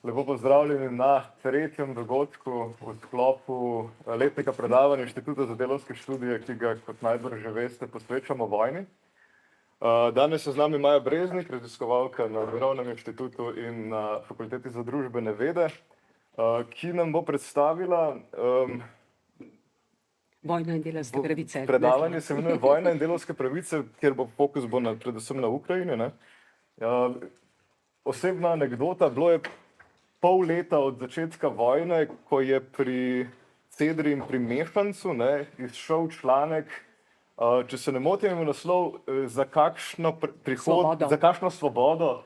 Lepo pozdravljeni na tretjem dogodku v sklopu letnega predavanja Inštituta za delavske študije, ki ga, kot najbrž že veste, posvečamo vojni. Danes je z nami Maja Breznik, raziskovalka na Mirovnem inštitutu in na Fakulteti za družbene vede, ki nam bo predstavila Vojna in delavske pravice. Predavanje se imenuje Vojna in delavske pravice, kjer bo fokus predvsem na Ukrajini. Osebna anekdota, bilo je pol leta od začetka vojne, ko je pri Cedri in pri Mešancu izšel članek, če se ne motim, ima naslov, za kakšno svobodo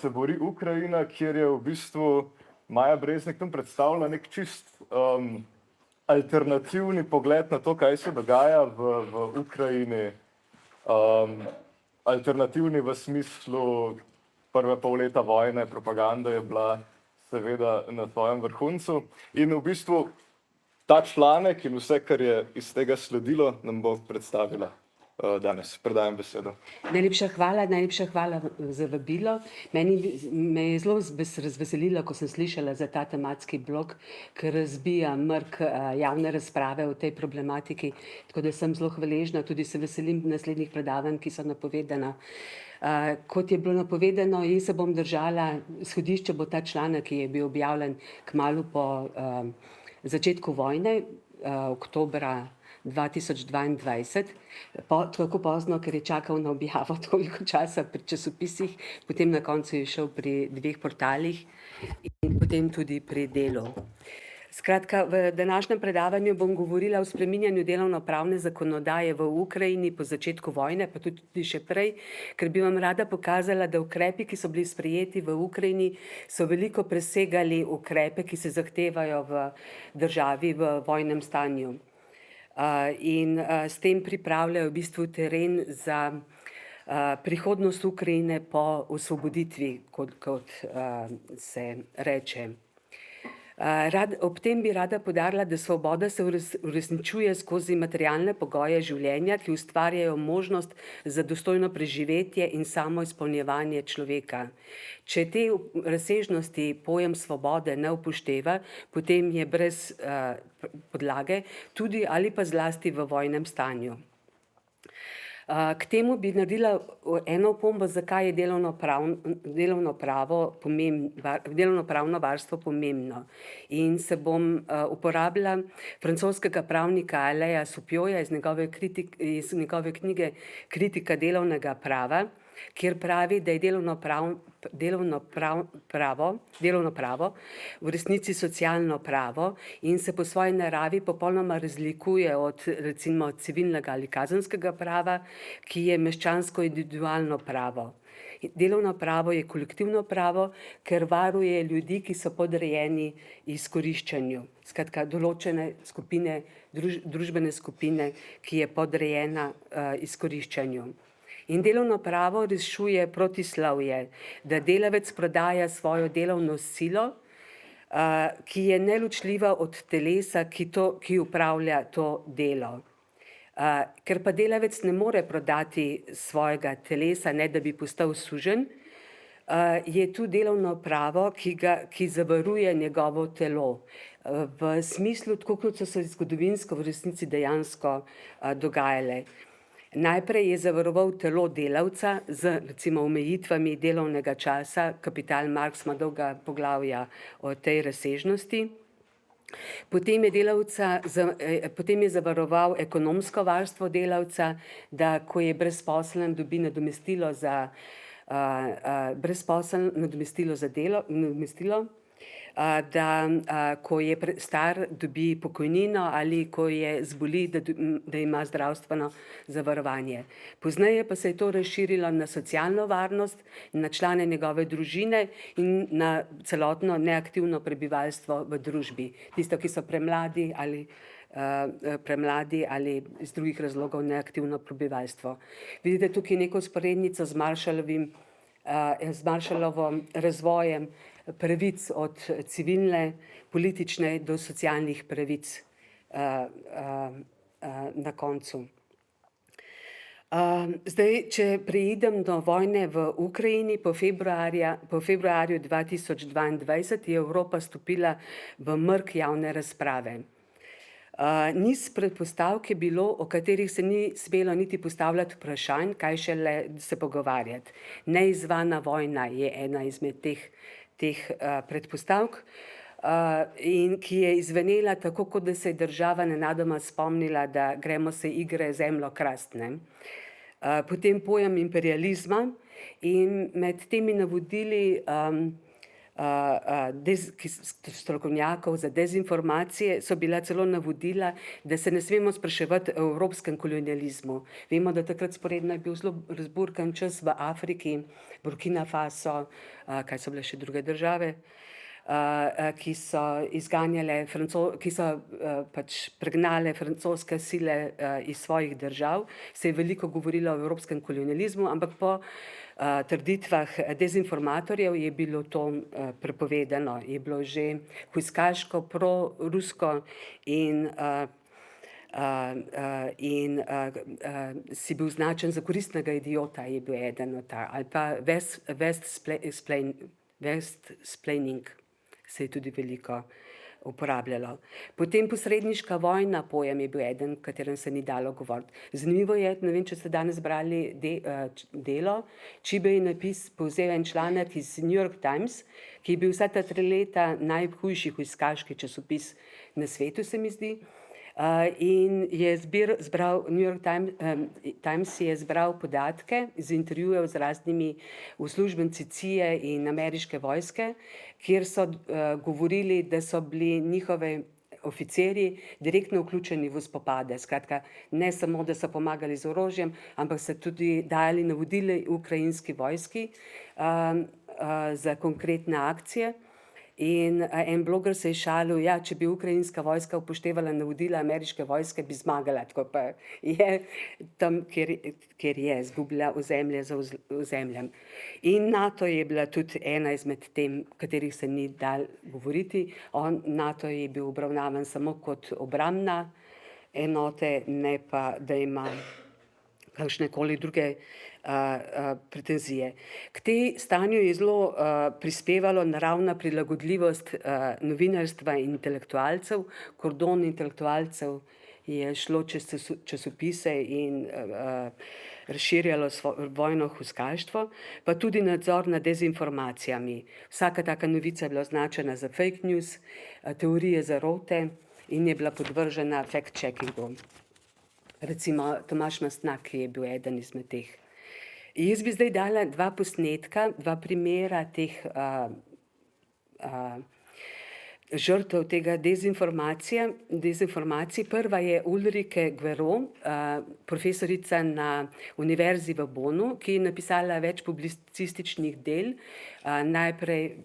se bori Ukrajina, kjer je v bistvu Maja Breznik tam predstavila nek čist alternativni pogled na to, kaj se dogaja v Ukrajini. Alternativni v smislu prve pol leta vojne, propaganda je bila seveda na svojem vrhuncu. In v bistvu ta članek in vse, kar je iz tega sledilo, nam bo predstavila danes. Predajam besedo. Najlepša hvala za vabilo. Me je zelo razveselilo, ko sem slišala za ta tematski blok, ker razbija mrk javne razprave o tej problematiki, tako da sem zelo hvaležna, tudi se veselim naslednjih predavanj, ki so napovedana. Kot je bilo napovedano, jaz se bom držala, izhodišče bo ta članek, ki je bil objavljen kmalu po začetku vojne, oktobra 2022, tako pozno, ker je čakal na objavo toliko časa pri časopisih, potem na koncu je šel pri 2 portalih in potem tudi pri Delu. Skratka, v današnjem predavanju bom govorila o spreminjanju delovnopravne zakonodaje v Ukrajini po začetku vojne, pa tudi še prej, ker bi vam rada pokazala, da ukrepi, ki so bili sprejeti v Ukrajini, so veliko presegali ukrepe, ki se zahtevajo v državi v vojnem stanju. In s tem pripravljajo v bistvu teren za prihodnost Ukrajine po osvoboditvi, kot se reče. Ob tem bi rada poudarila, da svoboda se uresničuje skozi materialne pogoje življenja, ki ustvarjajo možnost za dostojno preživetje in samoizpolnjevanje človeka. Če te razsežnosti pojem svobode ne upošteva, potem je brez podlage, tudi ali pa zlasti v vojnem stanju. K temu bi naredila eno opombo, zakaj je delovnopravno varstvo pomembno. In se bom uporabila francoskega pravnika Alaina Soupiota iz njegove knjige Kritika delovnega prava, kjer pravi, da je delovno pravo v resnici socialno pravo in se po svoji naravi popolnoma razlikuje od recimo civilnega ali kazenskega prava, ki je meščansko individualno pravo. Delovno pravo je kolektivno pravo, ker varuje ljudi, ki so podrejeni izkoriščanju. Skratka, določene skupine, družbene skupine, ki je podrejena izkoriščanju. In delovno pravo rešuje protislovje, da delavec prodaja svojo delovno silo, ki je neločljiva od telesa, ki upravlja to delo. Ker pa delavec ne more prodati svojega telesa, ne da bi postal suženj, je tu delovno pravo, ki zavaruje njegovo telo. V smislu, tako kot so se zgodovinsko v resnici dejansko dogajale. Najprej je zavaroval telo delavca z recimo omejitvami delovnega časa, Kapital Marx ima dolga poglavja o tej razsežnosti. Potem je zavaroval ekonomsko varstvo delavca, da ko je brezposeln, dobi nadomestilo za delo, da ko je star, dobi pokojnino ali ko zboli, da ima zdravstveno zavarovanje. Pozneje pa se je to razširilo na socialno varnost, na člane njegove družine in na celotno neaktivno prebivalstvo v družbi. Tisto, ki so premladi ali iz drugih razlogov neaktivno prebivalstvo. Vidite tukaj neko vzporednico z Marshallovim razvojem pravic od civilne, politične do socialnih pravic na koncu. Zdaj, če preidem do vojne v Ukrajini, po februarju 2022 je Evropa stopila v mrk javne razprave. Niz predpostavk je bilo, o katerih se ni smelo niti postavljati vprašanj, kaj šele se pogovarjati. Neizvana vojna je ena izmed teh predpostavk, in ki je izvenela tako, kot da se je država nenadoma spomnila, da gremo se igre zemljo krasti, ne. Potem pojem imperializma in med temi navodili strokovnjakov za dezinformacije so bila celo navodila, da se ne smemo spraševati o evropskem kolonializmu. Vemo, da takrat sporedno je bil zelo razburkan čas v Afriki, Burkina Faso, kaj so bile še druge države, ki so izganjale, ki so pač pregnale francoske sile iz svojih držav. Se je veliko govorilo o evropskem kolonializmu, ampak po trditvah dezinformatorjev je bilo to prepovedano, je bilo že hujskaško, prorusko in si bil značen za koristnega idiota, je bil eden od ali pa Westsplaining se je tudi veliko uporabljalo. Potem posredniška vojna pojem je bil eden, o katerem se ni dalo govoriti. Zanimivo je, ne vem, če ste danes brali Delo, Čibe je povzel en članek iz New York Times, ki je bil vsa ta 3 leta najhujši hujskaški časopis na svetu, se mi zdi. In je zbral, New York Times je zbral podatke iz intervjujev z raznimi uslužbenci CIA in ameriške vojske, kjer so govorili, da so bili njihovi oficirji direktno vključeni v spopade. Skratka, ne samo, da so pomagali z orožjem, ampak so tudi dajali navodile ukrajinski vojski za konkretne akcije. In en bloger se je šalil, ja, če bi ukrajinska vojska upoštevala navodila ameriške vojske, bi zmagala, tako pa je tam, kjer je izgubila ozemlje za ozemljem. In NATO je bila tudi ena izmed tem, katerih se ni dalo govoriti. NATO je bil obravnavan samo kot obrambna enote, ne pa, da ima kakšnekoli druge pretenzije. K tej stanju je zelo prispevalo naravna prilagodljivost novinarstva in intelektualcev. Kordon intelektualcev je šlo čez časopise in razširjalo vojno hujskaštvo, pa tudi nadzor nad dezinformacijami. Vsaka taka novica je bila označena za fake news, teorije zarote in je bila podvržena fact-checkingu. Recimo Tomaž Mastnak, ki je bil eden izmed teh. Jaz bi zdaj dala 2 posnetka, 2 primera teh žrtev tega dezinformacij. Prva je Ulrike Guerreau, profesorica na Univerzi v Bonnu, ki je napisala več publicističnih del, najprej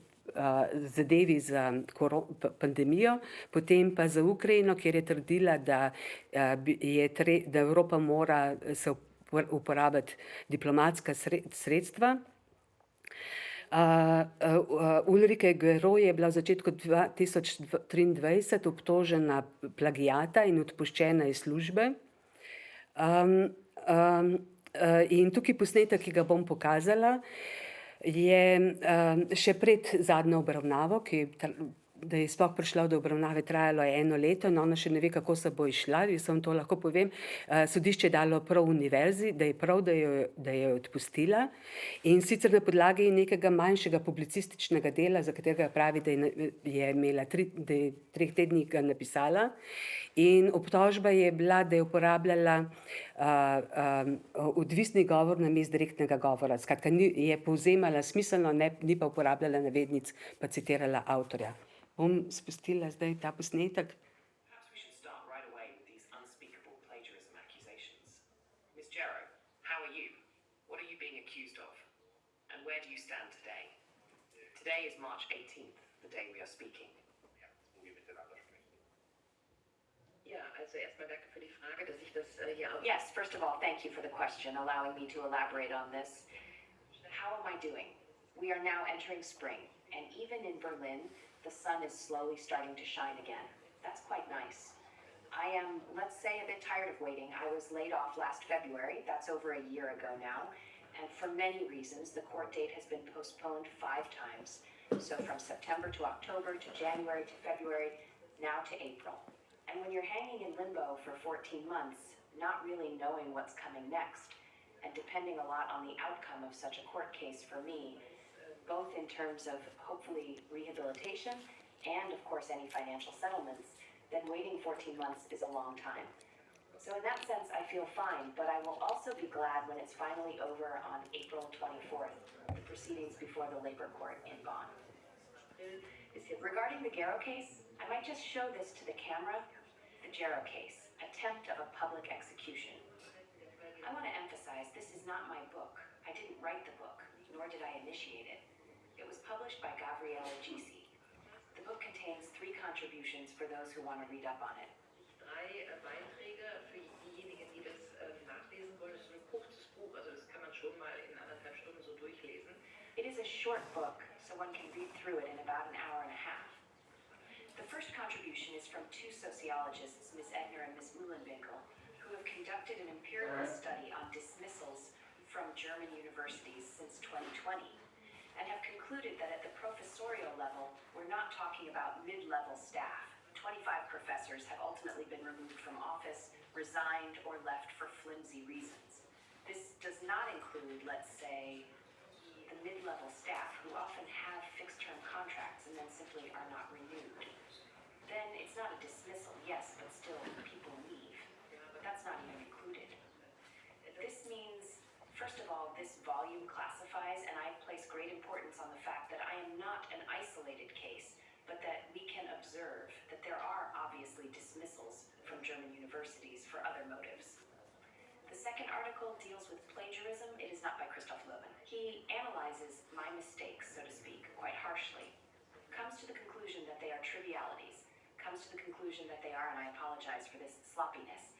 zadevi za pandemijo, potem pa za Ukrajino, kjer je trdila, da Evropa mora se uporabiti diplomatska sredstva. Ulrike Guerreau je bila v začetku 2023 obtožena plagiata in odpuščena iz službe. In tukaj posnetek, ki ga bom pokazala, je še pred zadnjo obravnavo, da je sploh prišla do obravnave, trajalo je 1 leto in ona še ne ve, kako se bo izšla. Jaz vam to lahko povem. Sodišče je dalo prav univerzi, da je prav, da je odpustila, in sicer na podlagi nekega manjšega publicističnega dela, za katerega pravi, da je imela da je 3 tednih ga napisala, in obtožba je bila, da je uporabljala odvisni govor namesto direktnega govora. Skratka, je povzemala smiselno, ni pa uporabljala navednic, pa citirala avtorja. Bom spustila zdaj ta posnetek. Perhaps we should start right away with these unspeakable plagiarism accusations. Ms. Jarrow, how are you? What are you being accused of? And where do you stand today? Today is March 18th, the day we are speaking. Ja, also erstmal danke für die Frage, dass ich das hier auch... Yes, first of all, thank you for the question, allowing me to elaborate on this. How am I doing? We are now entering spring, and even in Berlin, the sun is slowly starting to shine again. That's quite nice. I am, let's say, a bit tired of waiting. I was laid off last February. That's over a year ago now. And for many reasons, the court date has been postponed 5 times. So from September to October to January to February, now to April. And when you're hanging in limbo for 14 months, not really knowing what's coming next, and depending a lot on the outcome of such a court case for me, both in terms of hopefully rehabilitation and of course any financial settlements, then waiting 14 months is a long time. So in that sense, I feel fine, but I will also be glad when it's finally over on April 24th, the proceedings before the labor court in Bonn. Regarding the Garrow case, I might just show this to the camera. The Garrow case, attempt of a public execution. I want to emphasize this is not my book. I didn't write the book, nor did I initiate it. It was published by Gabriele Gysi. The book contains 3 contributions for those who want to read up on it. 3 Beiträge für diejenigen, die das nachlesen wollen. Das ist ein kurzes Buch, also das kann man schon mal in 1,5 Stunden so durchlesen. It is a short book, so one can read through it in about an hour and a half. The first contribution is from 2 sociologists, Ms. Edner and Ms. Uhlenwinkel, who have conducted an empirical study on dismissals from German universities since 2020, and have concluded that at the professorial level, we're not talking about mid-level staff. 25 professors have ultimately been removed from office, resigned, or left for flimsy reasons. This does not include, let's say, the mid-level staff who often have fixed-term contracts and then simply are not renewed. Then it's not a dismissal, yes, but still people leave. But that's not even included. This means, first of all, this volume classifies, and I place great importance on the fact that I am not an isolated case, but that we can observe that there are obviously dismissals from German universities for other motives. The second article deals with plagiarism. It is not by Christoph Löwen. He analyzes my mistakes, so to speak, quite harshly, comes to the conclusion that they are trivialities, comes to the conclusion that they are, and I apologize for this, sloppiness.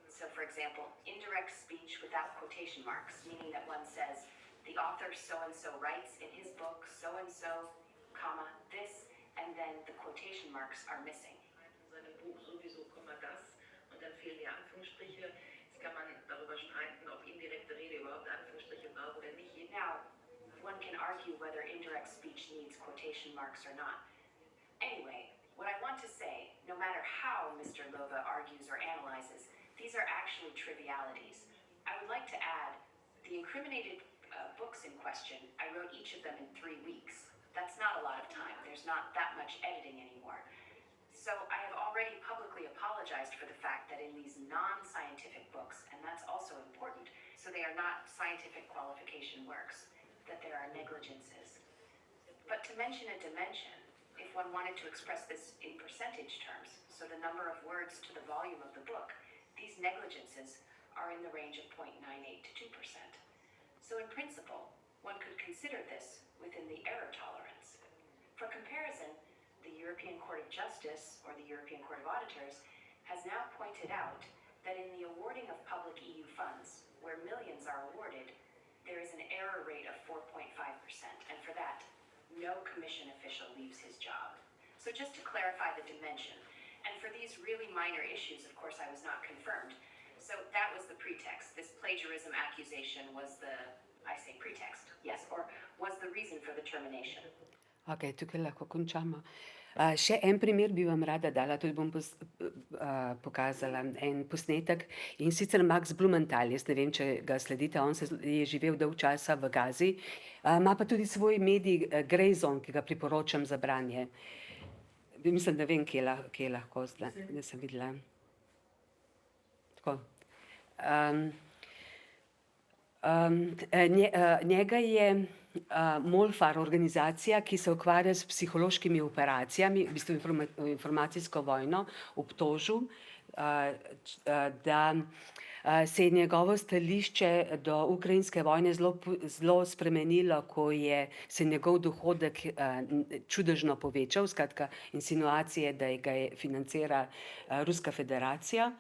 So for example, indirect speech without quotation marks, meaning that one says, the author so-and-so writes in his book so-and-so, comma, this, and then the quotation marks are missing. In seinem Buch sowieso, das, und dann fehlen die Anführungsstriche. Jetzt kann man darüber streiten, ob indirekte Rede überhaupt Anführungsstriche braucht oder nicht. Now, one can argue whether indirect speech needs quotation marks or not. Anyway, what I want to say, no matter how Mr. Löwe argues or analyzes, these are actually trivialities. I would like to add, the incriminated books in question, I wrote each of them in 3 weeks. That's not a lot of time. There's not that much editing anymore. So I have already publicly apologized for the fact that in these non-scientific books, and that's also important, so they are not scientific qualification works, that there are negligences. But to mention a dimension, if one wanted to express this in percentage terms, so the number of words to the volume of the book, these negligences are in the range of 0.98 to 2%. So in principle, one could consider this within the error tolerance. For comparison, the European Court of Justice, or the European Court of Auditors, has now pointed out that in the awarding of public EU funds, where millions are awarded, there is an error rate of 4.5%, and for that, no Commission official leaves his job. So just to clarify the dimension, and for these really minor issues, of course, I was not confirmed. So that was the pretext. This plagiarism accusation was the, I say pretext, yes, or was the reason for the termination. Ok, tukaj lahko končamo. Še en primer bi vam rada dala, tudi bom pokazala en posnetek, in sicer Max Blumenthal, jaz ne vem, če ga sledite, on je živel dolg časa v Gazi, ima pa tudi svoj medij Grayzone, ki ga priporočam za branje. Mislim, da vem, kje lahko, da sem videla. Tako. Njega je Molfar organizacija, ki se ukvarja s psihološkimi operacijami, v bistvu informacijsko vojno, obtožil, da se je njegovo stališče do ukrajinske vojne zelo spremenilo, ko se njegov dohodek čudežno povečal, skratka insinuacije, da ga financira Ruska federacija,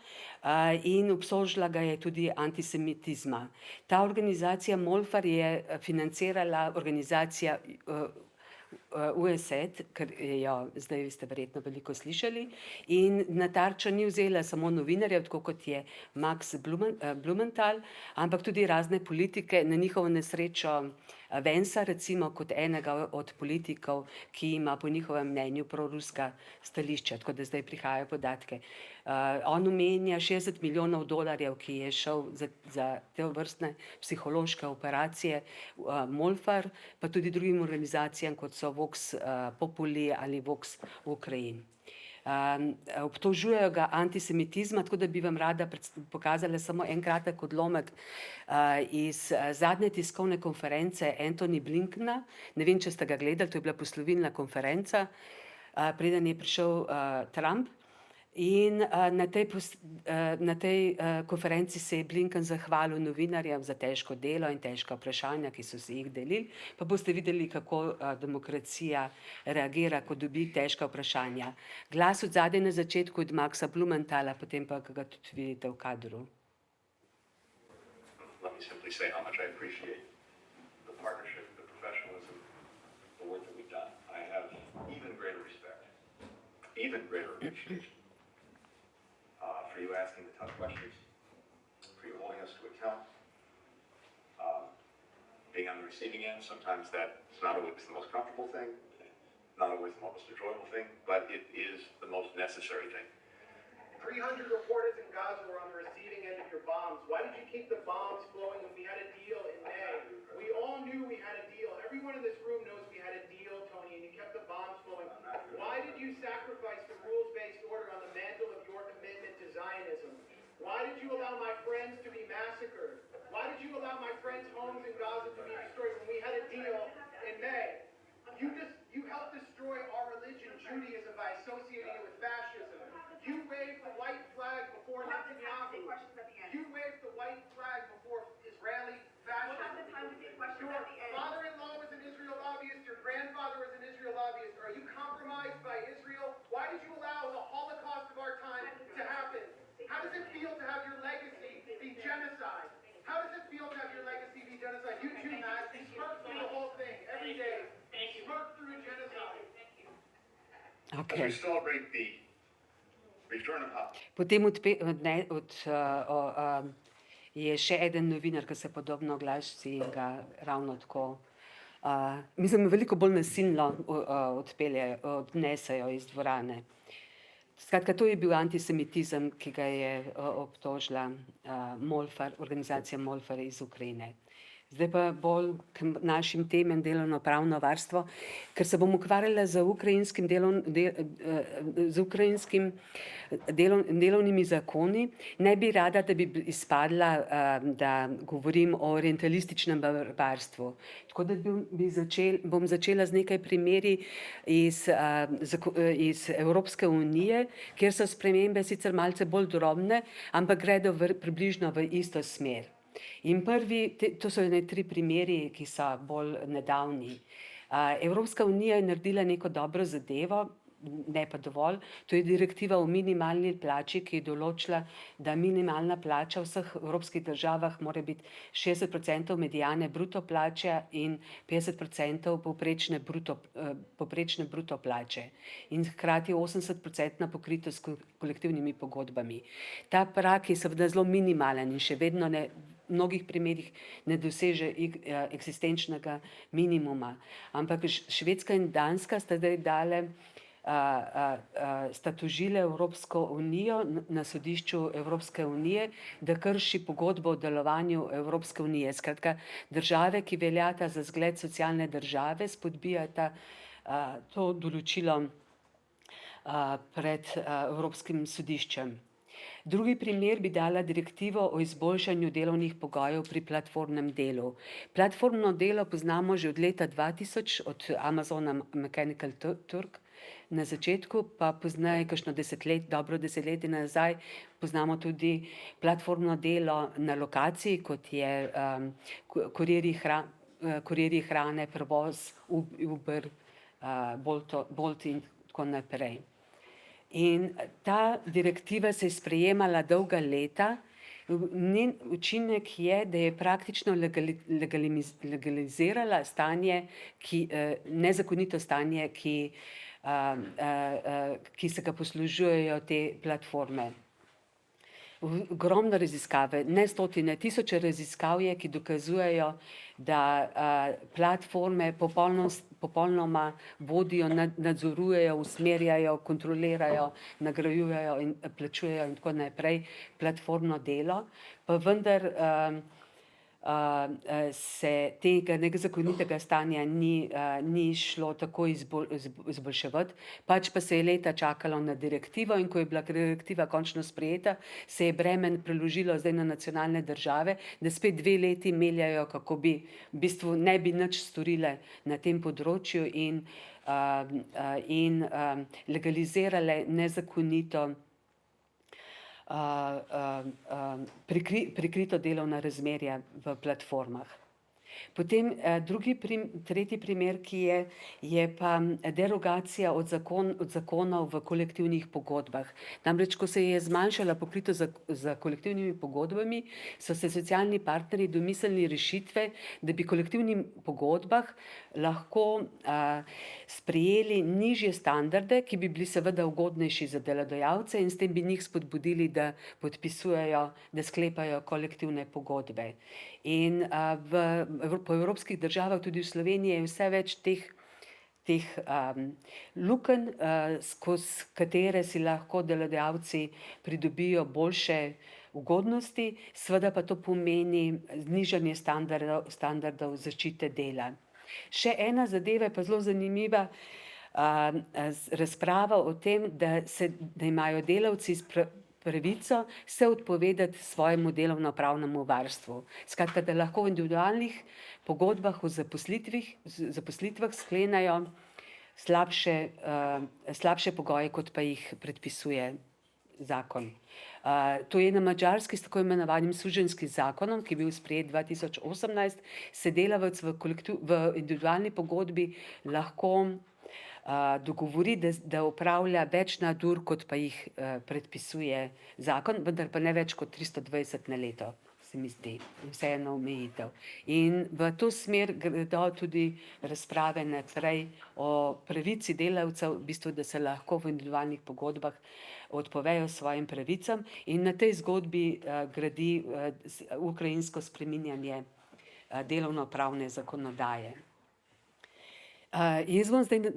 in obsožila ga je tudi antisemitizma. Ta organizacija Molfar je financirala organizacija USAID, ker jo zdaj ste verjetno veliko slišali, in na tarčo ni vzela samo novinarjev, tako kot je Max Blumenthal, ampak tudi razne politike, na njihovo nesrečo Vansa recimo kot enega od politikov, ki ima po njihovem mnenju proruska stališča, tako da zdaj prihajajo podatke. On omenja 60 milijonov dolarjev, ki je šel za te vrstne psihološke operacije, Molfar, pa tudi drugim organizacijam, kot so Vox Populi ali Vox Ukraine. Obtožujejo ga antisemitizma, tako da bi vam rada pokazala samo en kratek odlomek iz zadnje tiskovne konference Antony Blinkena. Ne vem, če ste ga gledali, to je bila poslovilna konferenca, preden je prišel Trump. In na tej konferenci se je Blinken zahvalil novinarjem za težko delo in težka vprašanja, ki so si jih delili. Pa boste videli, kako demokracija reagira, ko dobi težka vprašanja. Glas od zadaj na začetku od Maxa Blumenthala, potem pa ga tudi vidite v kadru. Let me simply say how much I appreciate the partnership, the professionalism, the work that we've done. I have even greater respect, even greater appreciation for you asking the tough questions, for you holding us to account, being on the receiving end. Sometimes that's not always the most comfortable thing, not always the most enjoyable thing, but it is the most necessary thing. 300 reporters in Gaza were on the receiving end of your bombs. Why did you keep the bombs flowing when we had a deal in May? We all knew we had a deal. Everyone in this room knows we had a deal, Tony, and you kept the bombs flowing. Why did you sacrifice the rules-based order on the mantle of your commitment to Zionism? Why did you allow my friends to be massacred? Why did you allow my friends' homes in Gaza to be destroyed when we had a deal in May? You helped destroy our religion, Judaism, by associating it with fascism. You waved the white flag before Netanyahu. You waved the white flag before Israeli fascism. Your father-in-law was an Israel lobbyist. Your grandfather was an Israel lobbyist. Are you compromised by Israel? Why did you allow the Holocaust of our time to happen? How does it feel to have your legacy be genocide? How does it feel to have your legacy be genocide? You too, Matt. You smirk through the whole thing every day. Smirk through genocide. Okay. As we celebrate the return of Potem je še eden novinar, ki se podobno oglasi in ga ravno tako, mislim, veliko bolj nasilno odnesejo iz dvorane. Skratka, to je bil antisemitizem, ki ga je obtožila organizacija Molfar iz Ukrajine. Zdaj pa bolj k našim temam delovno pravno varstvo, ker se bom ukvarjala z delovnimi zakoni. Ne bi rada, da bi izpadla, da govorim o orientalističnem varstvu. Tako da bom začela z nekaj primeri iz Evropske unije, kjer so spremembe sicer malce bolj drobne, ampak gredo približno v isto smer. In to so tri primeri, ki so bolj nedavni. Evropska unija je naredila neko dobro zadevo, ne pa dovolj, to je direktiva o minimalni plači, ki je določila, da minimalna plača v vseh evropskih državah mora biti 60% mediane bruto plače in 50% povprečne bruto plače. In hkrati 80% pokrito s kolektivnimi pogodbami. Ta prag je seveda zelo minimalen in še vedno v mnogih primerih ne doseže eksistenčnega minimuma. Ampak Švedska in Danska sta zdaj sta tožile Evropsko unijo na sodišču Evropske unije, da krši pogodbo o delovanju Evropske unije. Skratka, države, ki veljata za zgled socialne države, spodbijata to določilo pred Evropskim sodiščem. Drugi primer bi dala direktivo o izboljšanju delovnih pogojev pri platformnem delu. Platformno delo poznamo že od leta 2000, od Amazona Mechanical Turk. Na začetku pa poznajo kakšno dobro desetletje nazaj, poznamo tudi platformno delo na lokaciji, kot je kurirji hrane, prevoz, Uber, Bolt in tako naprej. In ta direktiva se je sprejemala dolga leta Njen učinek je, da je praktično legalizirala stanje, nezakonito stanje, ki se ga poslužujejo te platforme. Ogromno raziskave, ne stotine, tisoče raziskav je, ki dokazujejo, da platforme popolnoma vodijo, nadzorujejo, usmerjajo, kontrolirajo, nagrajujejo in plačujejo in tako naprej platformno delo, pa vendar se tega nezakonitega stanja ni šlo tako izboljševati, pač pa se je leta čakalo na direktivo in ko je bila direktiva končno sprejeta, se je bremen preložilo zdaj na nacionalne države, da spet 2 leti meljajo, kako bi v bistvu ne bi nič storile na tem področju in legalizirale nezakonito prikrito delovna razmerja v platformah. Potem tretji primer, ki je pa derogacija od zakonov v kolektivnih pogodbah. Namreč, ko se je zmanjšala pokritost z kolektivnimi pogodbami, so se socialni partnerji domislili rešitve, da bi v kolektivnih pogodbah lahko sprejeli nižje standarde, ki bi bili seveda ugodnejši za delodajalce in s tem bi njih spodbudili, da podpisujejo, da sklepajo kolektivne pogodbe. In po evropskih državah, tudi v Sloveniji, je vse več teh lukenj, skozi katere si lahko delodajalci pridobijo boljše ugodnosti, seveda pa to pomeni znižanje standardov zaščite dela. Še ena zadeva je pa zelo zanimiva, razprava o tem, da imajo delavci pravico se odpovedati svojemu delovnopravnemu varstvu. Skratka, da lahko v individualnih pogodbah o zaposlitvah sklenejo slabše pogoje, kot pa jih predpisuje zakon. To je na Madžarski s tako imenovanim suženskim zakonom, ki je bil sprejet 2018, se delavec v individualni pogodbi lahko dogovori, da opravlja več nadur, kot pa jih predpisuje zakon, vendar pa ne več kot 320 na leto, se mi zdi, vseeno omejitev. In v to smer gredo tudi razprave naprej o pravici delavcev, v bistvu, da se lahko v individualnih pogodbah odpovejo svojim pravicam in na tej zgodbi gradi ukrajinsko spreminjanje delovnopravne zakonodaje. Jaz bom zdaj v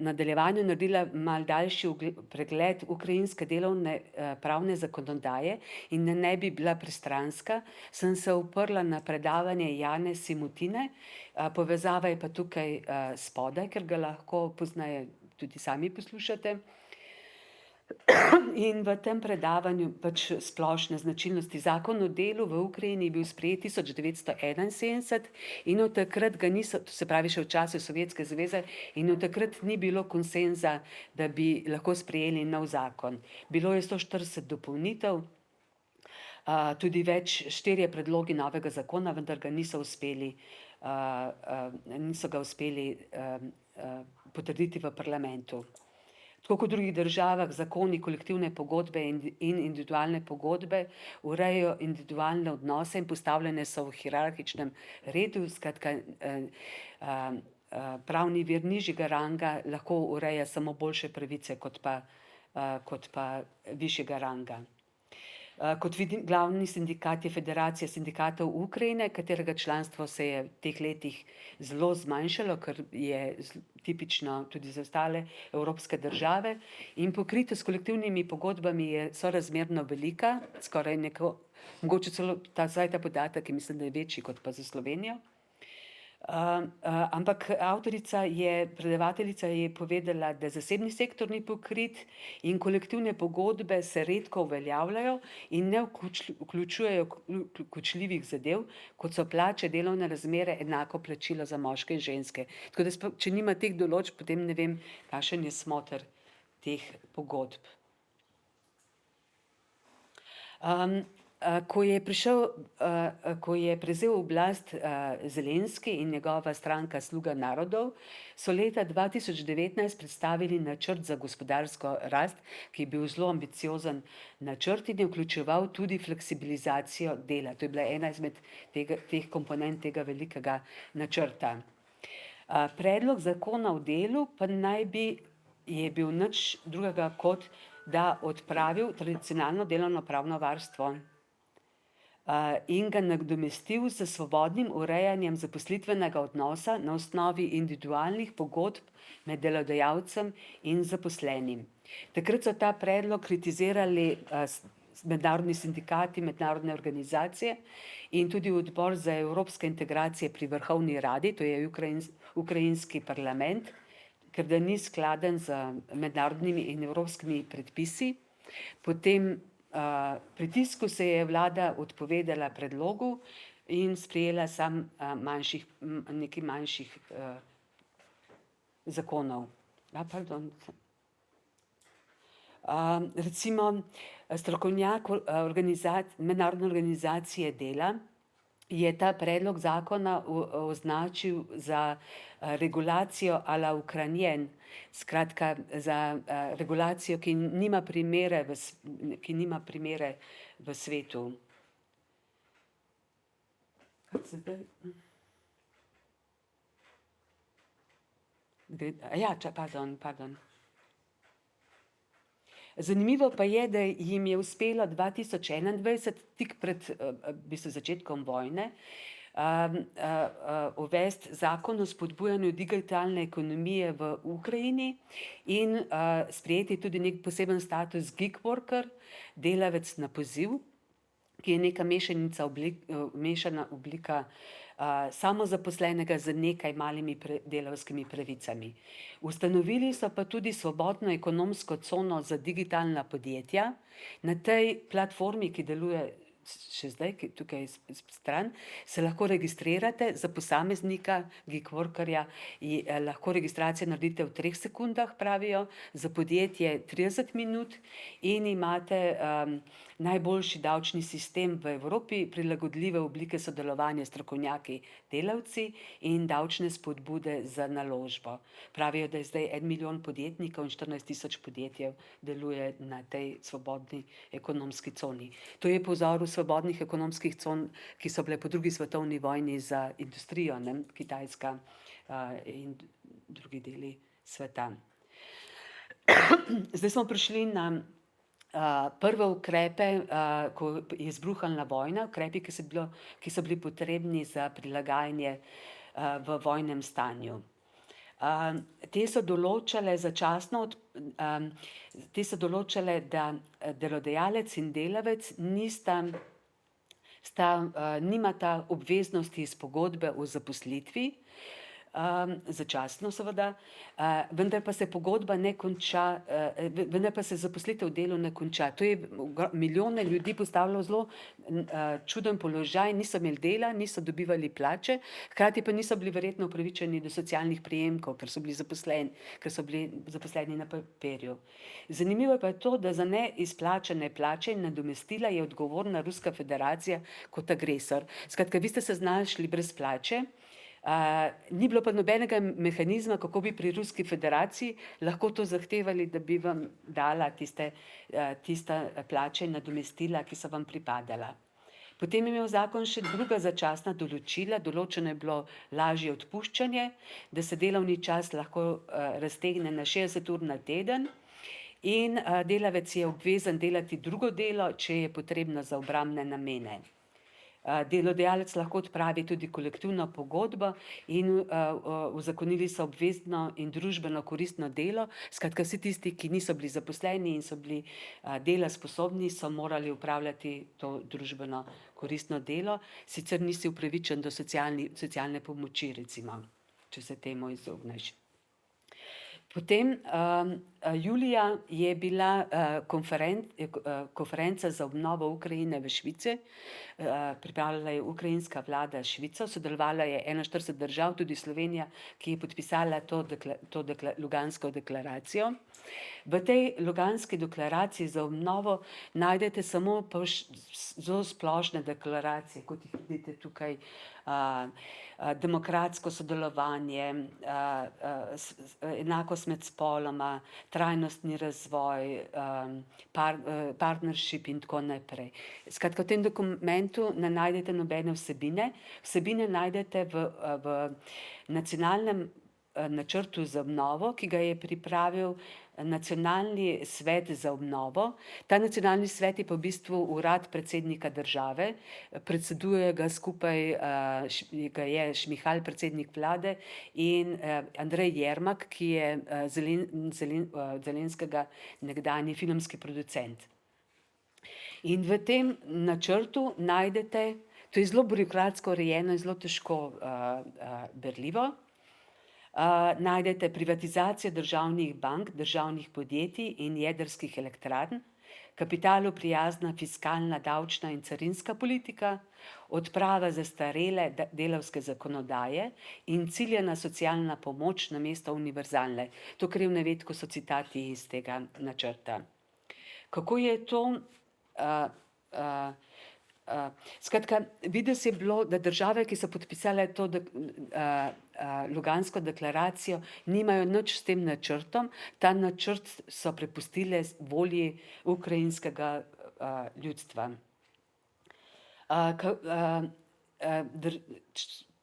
nadaljevanju naredila malo daljši pregled ukrajinske delovne pravne zakonodaje in da ne bi bila pristranska, sem se oprla na predavanje Jane Simutine, povezava je pa tukaj spodaj, ker ga lahko pozneje tudi sami poslušate. In v tem predavanju pač splošne značilnosti. Zakon o delu v Ukrajini je bil sprejet 1971 in od takrat ga niso, to se pravi še v času Sovjetske zveze, in od takrat ni bilo konsenza, da bi lahko sprejeli nov zakon. Bilo je 140 dopolnitev, tudi 4 predlogi novega zakona, vendar ga niso ga uspeli potrditi v parlamentu. Tako kot v drugih državah, zakoni, kolektivne pogodbe in individualne pogodbe urejajo individualne odnose in postavljene so v hierarhičnem redu, skratka, pravni vir nižjega ranga lahko ureja samo boljše pravice, kot pa višjega ranga. Kot vidim, glavni sindikat je Federacija sindikatov Ukrajine, katerega članstvo se je v teh letih zelo zmanjšalo, kar je tipično tudi za ostale evropske države. In pokritost s kolektivnimi pogodbami je sorazmerno velika, skoraj mogoče celo ta podatek, ki mislim, da je večji kot pa za Slovenijo. Ampak predavateljica je povedala, da zasebni sektor ni pokrit in kolektivne pogodbe se redko uveljavljajo in ne vključujejo kočljivih zadev, kot so plače, delovne razmere, enako plačilo za moške in ženske. Tako da, če nima teh določb, potem ne vem, kakšen je smoter teh pogodb. ko je prevzel oblast Zelenski in njegova stranka Sluga narodov, so leta 2019 predstavili načrt za gospodarsko rast, ki je bil zelo ambiciozen načrt in je vključeval tudi fleksibilizacijo dela. To je bila ena izmed teh komponent tega velikega načrta. Predlog zakona o delu pa je bil nič drugega kot, da odpravil tradicionalno delovnopravno varstvo in ga nadomestil s svobodnim urejanjem zaposlitvenega odnosa na osnovi individualnih pogodb med delodajalcem in zaposlenim. Takrat so ta predlog kritizirali mednarodni sindikati, mednarodne organizacije in tudi odbor za evropske integracije pri Vrhovni radi, to je ukrajinski parlament, ker da ni skladen z mednarodnimi in evropskimi predpisi. Potem pritisku se je vlada odpovedala predlogu in sprejela nekaj manjših zakonov. Recimo strokovnjak mednarodne organizacije dela je ta predlog zakona označil za regulacijo a la Ukrajin, skratka za regulacijo, ki nima primere v svetu. Pardon. Zanimivo pa je, da jim je uspelo 2021, tik pred začetkom vojne, uvesti zakon o spodbujanju digitalne ekonomije v Ukrajini in sprejeti tudi nek poseben status gig worker, delavec na poziv, ki je neka mešana oblika samozaposlenega z nekaj malimi delavskimi pravicami. Ustanovili so pa tudi svobodno ekonomsko cono za digitalna podjetja. Na tej platformi, ki deluje še zdaj, tukaj stran, se lahko registrirate za posameznika, gig workerja, lahko registracijo naredite v 3 sekundah, pravijo, za podjetje 30 minut in imate najboljši davčni sistem v Evropi, prilagodljive oblike sodelovanja strokovnjaki, delavci in davčne spodbude za naložbo. Pravijo, da je zdaj 1 milijon podjetnikov in 14 000 podjetij deluje na tej svobodni ekonomski coni. To je po vzoru svobodnih ekonomskih con, ki so bile po drugi svetovni vojni za industrijo, Kitajska in drugi deli sveta. Zdaj smo prišli na prve ukrepe, ko je izbruhnila vojna, ukrepi, ki so bili potrebni za prilagajanje v vojnem stanju. Te so določale, da delodajalec in delavec nimata obveznosti iz pogodbe o zaposlitvi, začasno seveda, vendar pa se pogodba ne konča, vendar pa se zaposlitev v delu ne konča. To je milijone ljudi postavilo zelo čuden položaj, niso imeli dela, niso dobivali plače, hkrati pa niso bili verjetno upravičeni do socialnih prejemkov, ker so bili zaposleni na papirju. Zanimivo pa je to, da za neizplačane plače in nadomestila je odgovorna Ruska federacija kot agresor. Skratka, vi ste se znašli brez plače, ni bilo pa nobenega mehanizma, kako bi pri Ruski federaciji lahko to zahtevali, da bi vam dala tista plače in nadomestila, ki so vam pripadala. Potem je imel zakon še druga začasna določila, določeno je bilo lažje odpuščanje, da se delovni čas lahko raztegne na 60 ur na teden in delavec je obvezen delati drugo delo, če je potrebno za obrambne namene. Delodajalec lahko odpravi tudi kolektivno pogodbo in uzakonili so obvezno in družbeno koristno delo. Skratka, vsi tisti, ki niso bili zaposleni in so bili dela sposobni, so morali upravljati to družbeno koristno delo, sicer nisi upravičen do socialne pomoči, recimo, če se temu izogneš. Potem Julija je bila konferenca za obnovo Ukrajine v Švici. Pripravljala je ukrajinska vlada s Švico, sodelovala je 41 držav, tudi Slovenija, ki je podpisala to Lugansko deklaracijo. V tej Luganski deklaraciji za obnovo najdete samo zelo splošne deklaracije, kot jih vidite tukaj, demokratsko sodelovanje, enakost med spoloma, trajnostni razvoj, partnership in tako naprej. Skratka, v tem dokumentu ne najdete nobene vsebine. Vsebine najdete v nacionalnem načrtu za obnovo, ki ga je pripravil Nacionalni svet za obnovo. Ta nacionalni svet je pa v bistvu urad predsednika države, predseduje ga skupaj, ga je Šmihal, predsednik vlade, in Andrej Jermak, ki je Zelenskega nekdanji filmski producent. In v tem načrtu najdete, to je zelo birokratsko urejeno in zelo težko berljivo, najdete privatizacijo državnih bank, državnih podjetij in jedrskih elektrarn, kapitalu prijazna fiskalna, davčna in carinska politika, odprava zastarele delavske zakonodaje in ciljana socialna pomoč namesto univerzalne. To, kar je v navedku, so citati iz tega načrta. Kako je to? Skratka, videz je bilo, da države, ki so podpisale to Lugansko deklaracijo, nimajo nič s tem načrtom. Ta načrt so prepustile volji ukrajinskega ljudstva.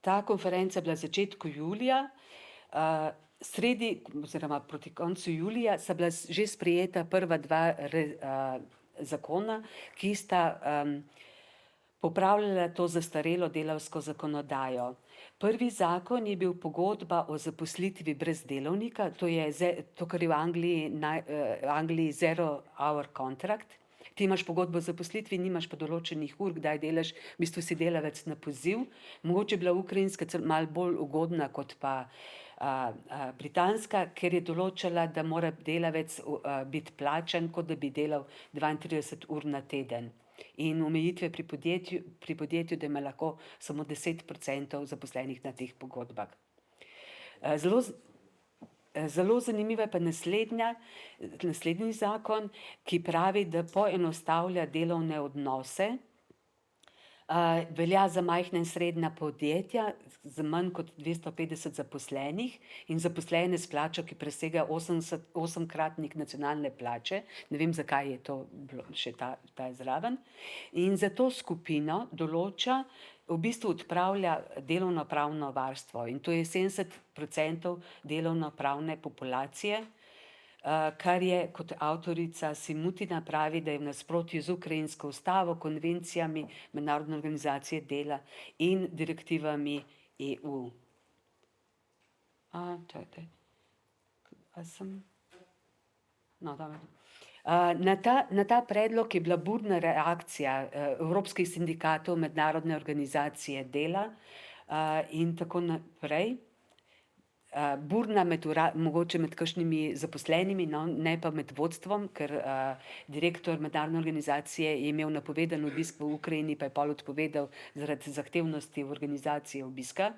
Ta konferenca je bila v začetku julija, sredi oziroma proti koncu julija sta bila že sprejeta prva dva zakona, ki sta popravljala to zastarelo delavsko zakonodajo. Prvi zakon je bil pogodba o zaposlitvi brez delovnika, to je to, kar je v Angliji zero hour contract. Ti imaš pogodbo o zaposlitvi, nimaš pa določenih ur, kdaj delaš, v bistvu si delavec na poziv. Mogoče je bila ukrajinska malo bolj ugodna kot pa britanska, ker je določala, da mora delavec biti plačan, kot da bi delal 32 ur na teden. In omejitve pri podjetju, da ima lahko samo 10% zaposlenih na teh pogodbah. Zelo zanimiva je pa naslednji zakon, ki pravi, da poenostavlja delovne odnose. Velja za majhna in srednja podjetja z manj kot 250 zaposlenih in zaposlene s plačo, ki presega 8-kratnik nacionalne plače. Ne vem, zakaj je to še ta zraven. In za to skupino določa, v bistvu odpravlja delovnopravno varstvo, in to je 70% delovnopravne populacije, kar je, kot avtorica Simutina pravi, da je v nasprotju z ukrajinsko ustavo, konvencijami Mednarodne organizacije dela in direktivami EU. Čakajte. No, dobro. Na ta predlog je bila burna reakcija evropskih sindikatov, Mednarodne organizacije dela in tako naprej. Burna mogoče med kakšnimi zaposlenimi, no, ne pa med vodstvom, ker direktor Mednarodne organizacije je imel napovedan obisk v Ukrajini, pa je pol odpovedal zaradi zahtevnosti v organizaciji obiska.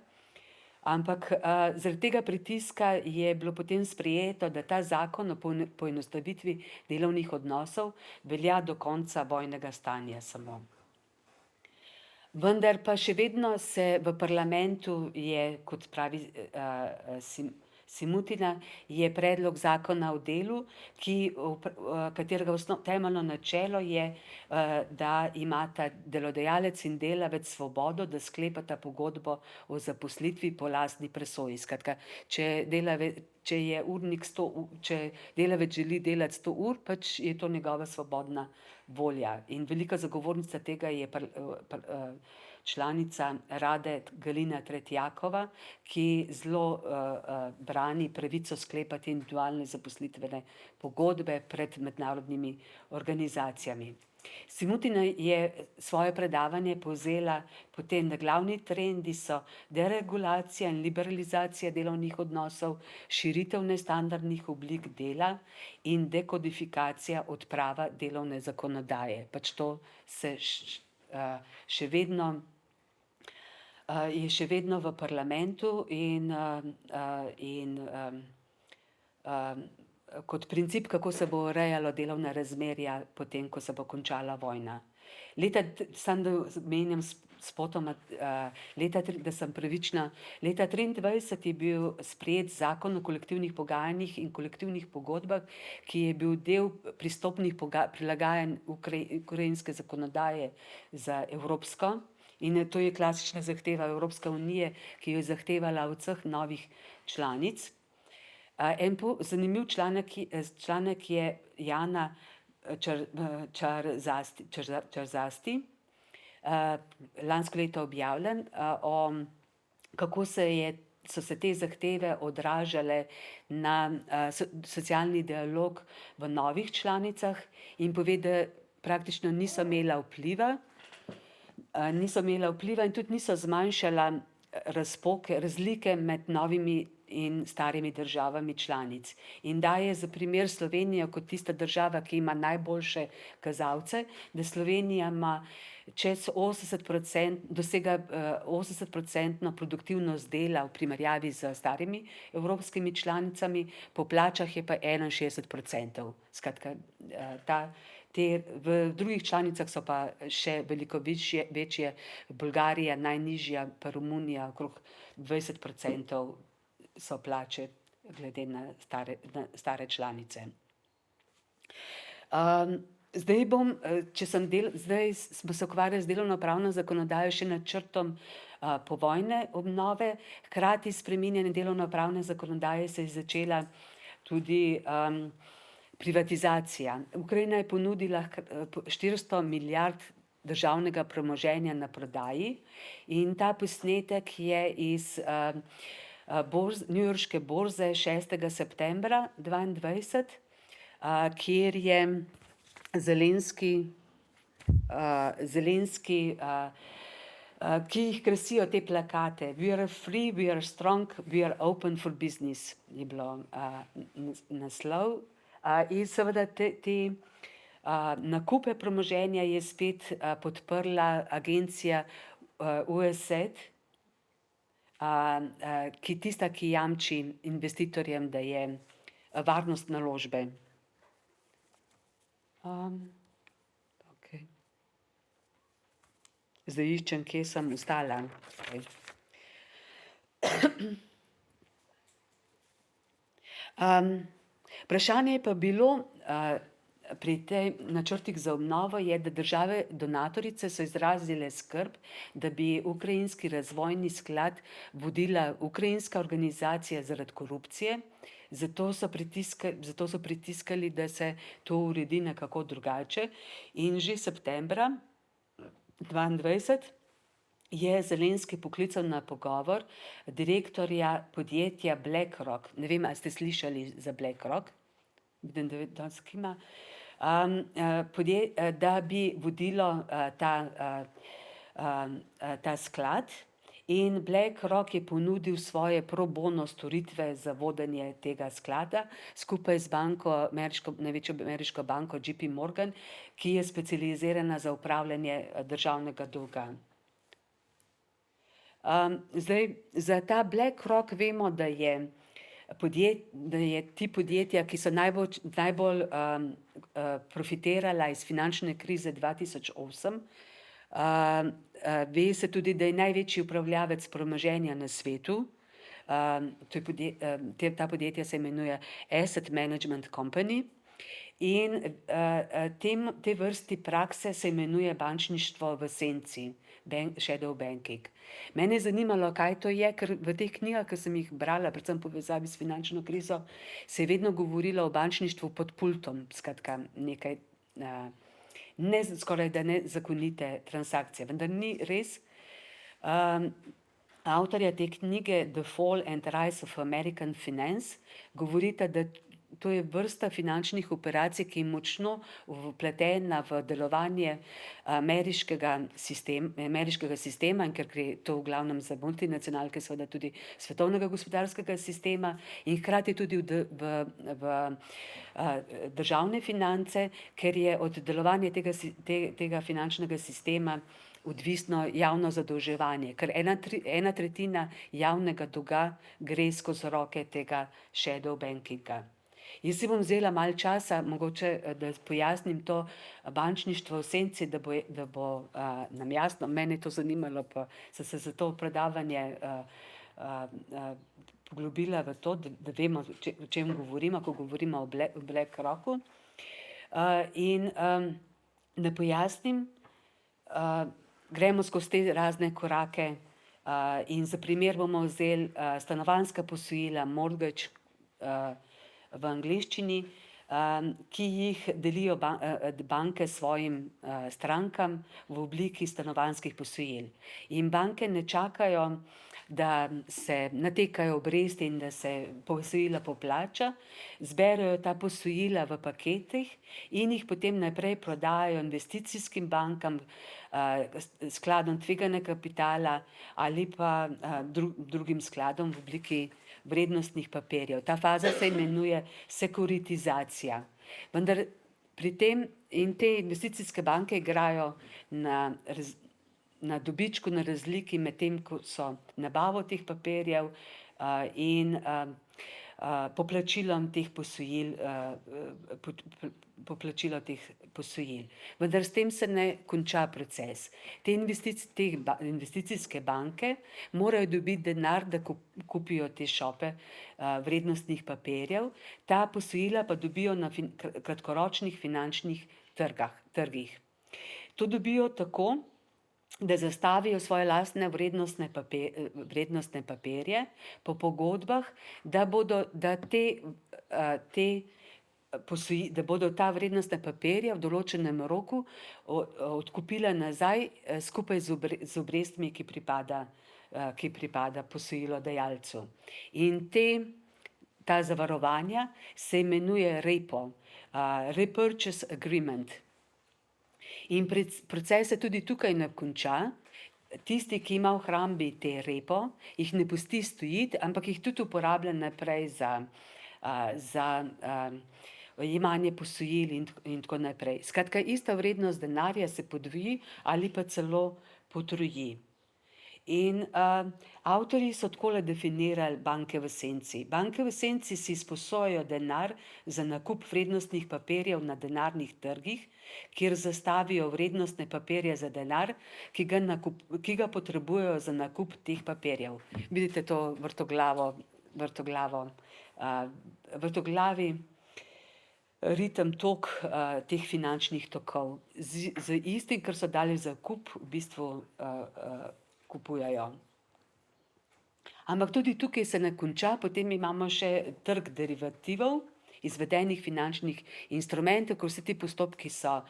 Ampak zaradi tega pritiska je bilo potem sprejeto, da ta zakon o poenostavitvi delovnih odnosov velja do konca vojnega stanja samo. Vendar pa še vedno se v parlamentu je, kot pravi Simutina, je predlog zakona o delu, katerega temeljno načelo je, da imata delodajalec in delavec svobodo, da sklepata pogodbo o zaposlitvi po lastni presoji. Skratka, če delavec želi delati 100 ur, pač je to njegova svobodna volja. In velika zagovornica tega je članica Rade Galina Tretjakova, ki zelo brani pravico sklepati individualne zaposlitvene pogodbe pred mednarodnimi organizacijami. Simutina je svoje predavanje povzela potem, da glavni trendi so deregulacija in liberalizacija delovnih odnosov, širitev nestandardnih oblik dela in dekodifikacija, odprava delovne zakonodaje. Pač to se še vedno je še vedno v parlamentu in kot princip, kako se bo urejalo delovna razmerja potem, ko se bo končala vojna. Samo da menjam spotoma, da sem pravična, leta 1923 je bil sprejet zakon o kolektivnih pogajanjih in kolektivnih pogodbah, ki je bil del pristopnih prilagajanj ukrajinske zakonodaje za evropsko. In to je klasična zahteva Evropske unije, ki jo je zahtevala od vseh novih članic. En zanimiv članek je Jana Czarzasty, lansko leto objavljen, kako so se te zahteve odražale na socialni dialog v novih članicah in pove, da praktično niso imela vpliva in tudi niso zmanjšala razlike med novimi in starimi državami članic. In daje za primer Slovenijo kot tista država, ki ima najboljše kazalce, da Slovenija ima čez 80%, dosega 80% produktivnost dela v primerjavi z starimi evropskimi članicami, po plačah je pa 61%. Skratka, v drugih članicah so pa še veliko večje, Bolgarija najnižja, pa Romunija okrog 20% so plače glede na stare članice. Zdaj smo se ukvarjali z delovnopravno zakonodajo še načrtom povojne obnove, hkrati spreminjanje delovnopravne zakonodaje se je začela tudi privatizacija. Ukrajina je ponudila 400 milijard državnega premoženja na prodaji in ta posnetek je iz newyorške borze 6. septembra 2022, kjer je Zelenski, ki jih krasijo te plakate. We are free, we are strong, we are open for business, je bilo naslov. In seveda te nakupe premoženja je spet podprla agencija USAID, ki jamči investitorjem, da je varnost naložbe. Zdaj iščem, kje sem ostala. Vprašanje je pa bilo pri tej načrtih za obnovo je, da države donatorice so izrazile skrb, da bi Ukrajinski razvojni sklad vodila ukrajinska organizacija zaradi korupcije, zato so pritiskali, da se to uredi nekako drugače. In že septembra 2022 je Zelenski poklical na pogovor direktorja podjetja BlackRock. Ne vem, ali ste slišali za BlackRock? Vidim, da danes kima. Da bi vodilo ta sklad in BlackRock je ponudil svoje pro bono storitve za vodenje tega sklada skupaj z največjo ameriško banko JP Morgan, ki je specializirana za upravljanje državnega dolga. Zdaj, za ta BlackRock vemo, da je ti podjetja, ki so najbolj profitirala iz finančne krize 2008, ve se tudi, da je največji upravljavec premoženja na svetu. Ta podjetja se imenuje Asset Management Company in te vrsti prakse se imenuje bančništvo v senci, shadow banking. Mene je zanimalo, kaj to je, ker v teh knjigah, ki sem jih brala, predvsem v povezavi s finančno krizo, se je vedno govorilo o bančništvu pod pultom, skratka nekaj skoraj da nezakonite transakcije, vendar ni res. Avtorja te knjige The Fall and Rise of American Finance govorita, da to je vrsta finančnih operacij, ki je močno vpletena v delovanje ameriškega sistema, in ker gre to v glavnem za multinacionalke, seveda tudi svetovnega gospodarskega sistema in hkrati tudi v državne finance, ker je od delovanja tega finančnega sistema odvisno javno zadolževanje, ker ena tretjina javnega dolga gre skozi roke tega shadow bankinga. Jaz si bom vzela malo časa, mogoče, da pojasnim to bančništvo v senci, da bo nam jasno. Mene je to zanimalo, pa sem se za to predavanje poglobila v to, da vemo, o čem govorimo, ko govorimo o BlackRocku. In da pojasnim, gremo skozi te razne korake, in za primer bomo vzeli stanovanjska posojila, mortgage v angleščini, ki jih delijo banke svojim strankam v obliki stanovanjskih posojil. In banke ne čakajo, da se natekajo obresti in da se posojila poplača, zberejo ta posojila v paketih in jih potem naprej prodajajo investicijskim bankam, skladom tveganega kapitala ali pa drugim skladom v obliki vrednostnih papirjev. Ta faza se imenuje sekuritizacija. Vendar pri tem in te investicijske banke igrajo na dobičku, na razliki med tem, ko so nabavo teh papirjev in poplačilom teh posojil, Vendar s tem se ne konča proces. Te investicijske banke morajo dobiti denar, da kupijo te šope vrednostnih papirjev, ta posojila pa dobijo na kratkoročnih finančnih trgih. To dobijo tako, da zastavijo svoje lastne vrednostne papirje po pogodbah, da bodo ta vrednostne papirje v določenem roku odkupila nazaj skupaj z obrestmi, ki pripada posojilodajalcu. In ta zavarovanja se imenuje repo, repurchase agreement. In proces se tudi tukaj ne konča. Tisti, ki ima v hrambi te repo, jih ne pusti stojiti, ampak jih tudi uporablja naprej za jemanje posojil in tako naprej. Skratka, ista vrednost denarja se podvoji ali pa celo potroji. In avtorji so takole definirali banke v senci. Banke v senci si izposojajo denar za nakup vrednostnih papirjev na denarnih trgih, kjer zastavijo vrednostne papirje za denar, ki ga potrebujejo za nakup teh papirjev. Vidite to vrtoglavi ritem tok teh finančnih tokov. Z istim, kar so dali za kup, v bistvu kupujajo. Ampak tudi tukaj se ne konča, potem imamo še trg derivativov, izvedenih finančnih instrumentov, ker vsi ti postopki so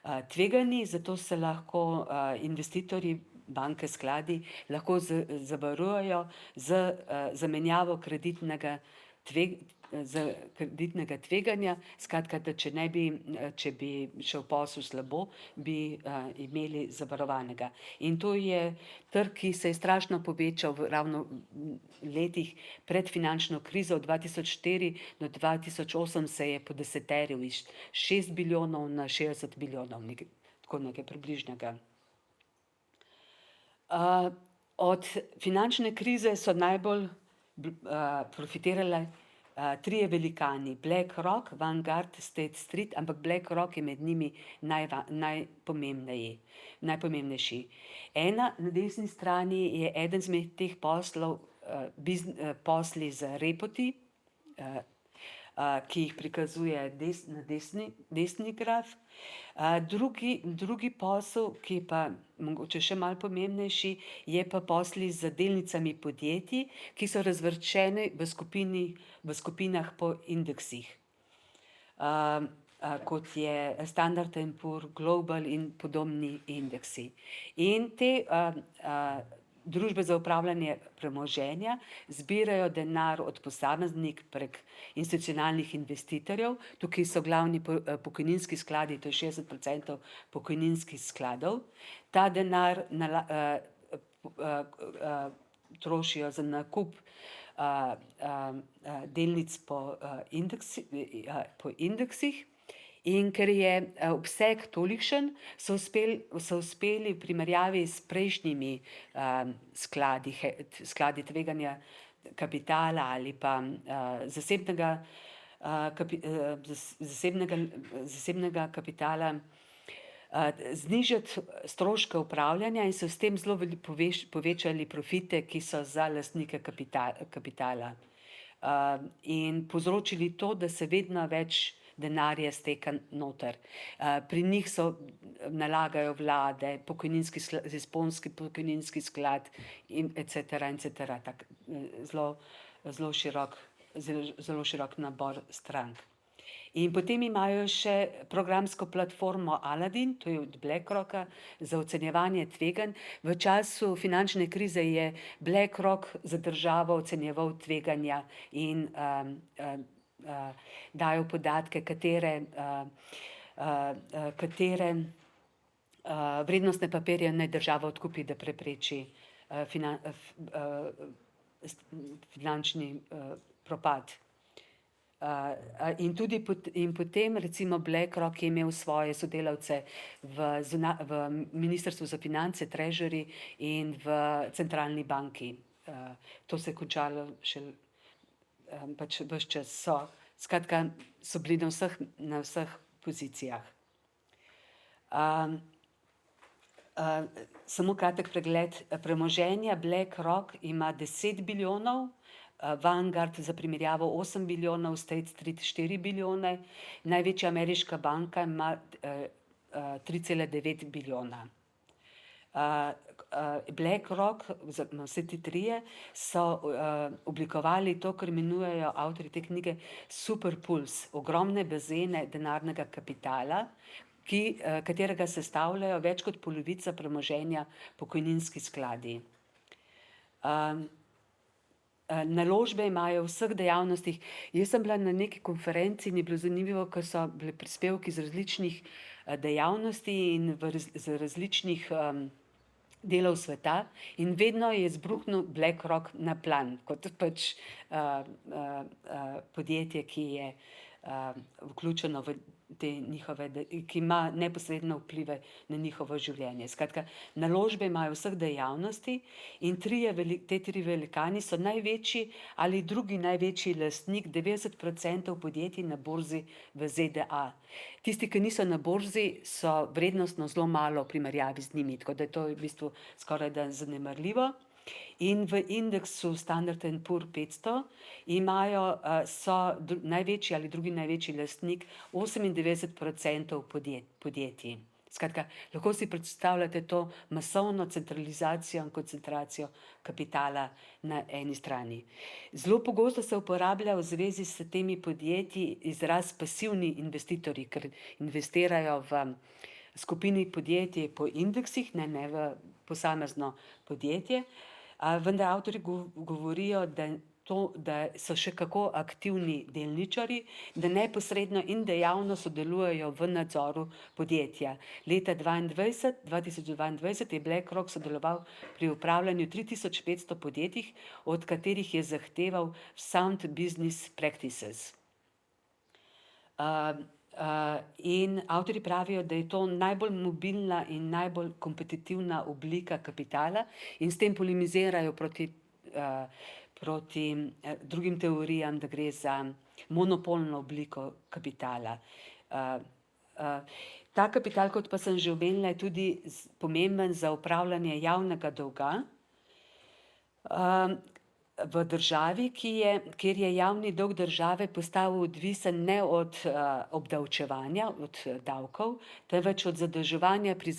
tvegani, zato se lahko investitorji, banke, skladi lahko zavarujejo z zamenjavo kreditnega tveganja, skratka, da če bi šel posel slabo, bi imeli zavarovanega. In to je trg, ki se je strašno povečal ravno v letih pred finančno krizo. Od 2004 do 2008 se je podeseteril iz 6 bilijonov na 60 bilijonov, tako nekaj približnega. Od finančne krize so najbolj profitirale trije velikani, BlackRock, Vanguard, State Street, ampak BlackRock je med njimi najpomembnejši. Na desni strani je eden izmed teh poslov, posli z repoti, ki jih prikazuje na desni graf. Drugi posel, ki je pa mogoče še malo pomembnejši, je pa posli z delnicami podjetij, ki so razvrščene v skupinah po indeksih, kot je Standard & Poor's, Global in podobni indeksi. In te Družbe za upravljanje premoženja zbirajo denar od posameznik prek institucionalnih investitorjev. Tukaj so glavni pokojninski skladi, to je 60% pokojninskih skladov. Ta denar trošijo za nakup delnic po indeksih. In ker je obseg tolikšen, so uspeli v primerjavi s prejšnjimi skladi tveganja kapitala ali pa zasebnega kapitala znižati stroške upravljanja in so s tem zelo povečali profite, ki so za lastnike kapitala. In povzročili to, da se vedno več denarja steka noter. Pri njih nalagajo vlade, estonski pokojninski sklad in etc. Zelo širok nabor strank. In potem imajo še programsko platformo Aladin, to je od BlackRocka, za ocenjevanje tveganj. V času finančne krize je BlackRock za državo ocenjeval tveganja in dajo podatke, katere vrednostne papirje naj država odkupi, da prepreči finančni propad. In potem recimo BlackRock je imel svoje sodelavce v Ministrstvu za finance, Treasury in v centralni banki. To se je končalo še pač ves čas skratka, so bili na vseh pozicijah. Samo kratek pregled premoženja. BlackRock ima 10 bilijonov, Vanguard za primerjavo 8 bilijonov, State Street 4 bilijone, največja ameriška banka ima 3,9 bilijona. BlackRock, vse ti trije, so oblikovali to, kar imenujejo avtorji te knjige Super Puls, ogromne bazene denarnega kapitala, katerega sestavljajo več kot polovica premoženja pokojninski skladi. Naložbe imajo v vseh dejavnostih. Jaz sem bila na neki konferenci in je bilo zanimivo, ker so bili prispevki iz različnih dejavnosti in z različnih delov sveta in vedno je izbruhnil BlackRock na plan, kot pač podjetje, ki je vključeno v te njihove, ki ima neposredno vplive na njihovo življenje. Skratka, naložbe imajo vseh dejavnosti in te tri velikani so največji ali drugi največji lastnik 90% podjetij na borzi v ZDA. Tisti, ki niso na borzi, so vrednostno zelo malo v primerjavi z njimi, tako da je to v bistvu skorajda zanemarljivo. In v indeksu Standard & Poor 500 so največji ali drugi največji lastnik 98% podjetij. Skratka, lahko si predstavljate to masovno centralizacijo in koncentracijo kapitala na eni strani. Zelo pogosto se uporablja v zvezi s temi podjetji izraz pasivni investitorji, ker investirajo v skupini podjetij po indeksih, ne v posamezno podjetje. Vendar avtorji govorijo, da so še kako aktivni delničarji, da neposredno in dejavno sodelujejo v nadzoru podjetja. Leta 2022 je BlackRock sodeloval pri upravljanju 3500 podjetjih, od katerih je zahteval sound business practices. In avtorji pravijo, da je to najbolj mobilna in najbolj kompetitivna oblika kapitala in s tem polemizirajo proti drugim teorijam, da gre za monopolno obliko kapitala. Ta kapital, kot pa sem že omenila, je tudi pomemben za upravljanje javnega dolga v državi, kjer je javni dolg države postal odvisen ne od obdavčevanja, od davkov, temveč od zadolževanja pri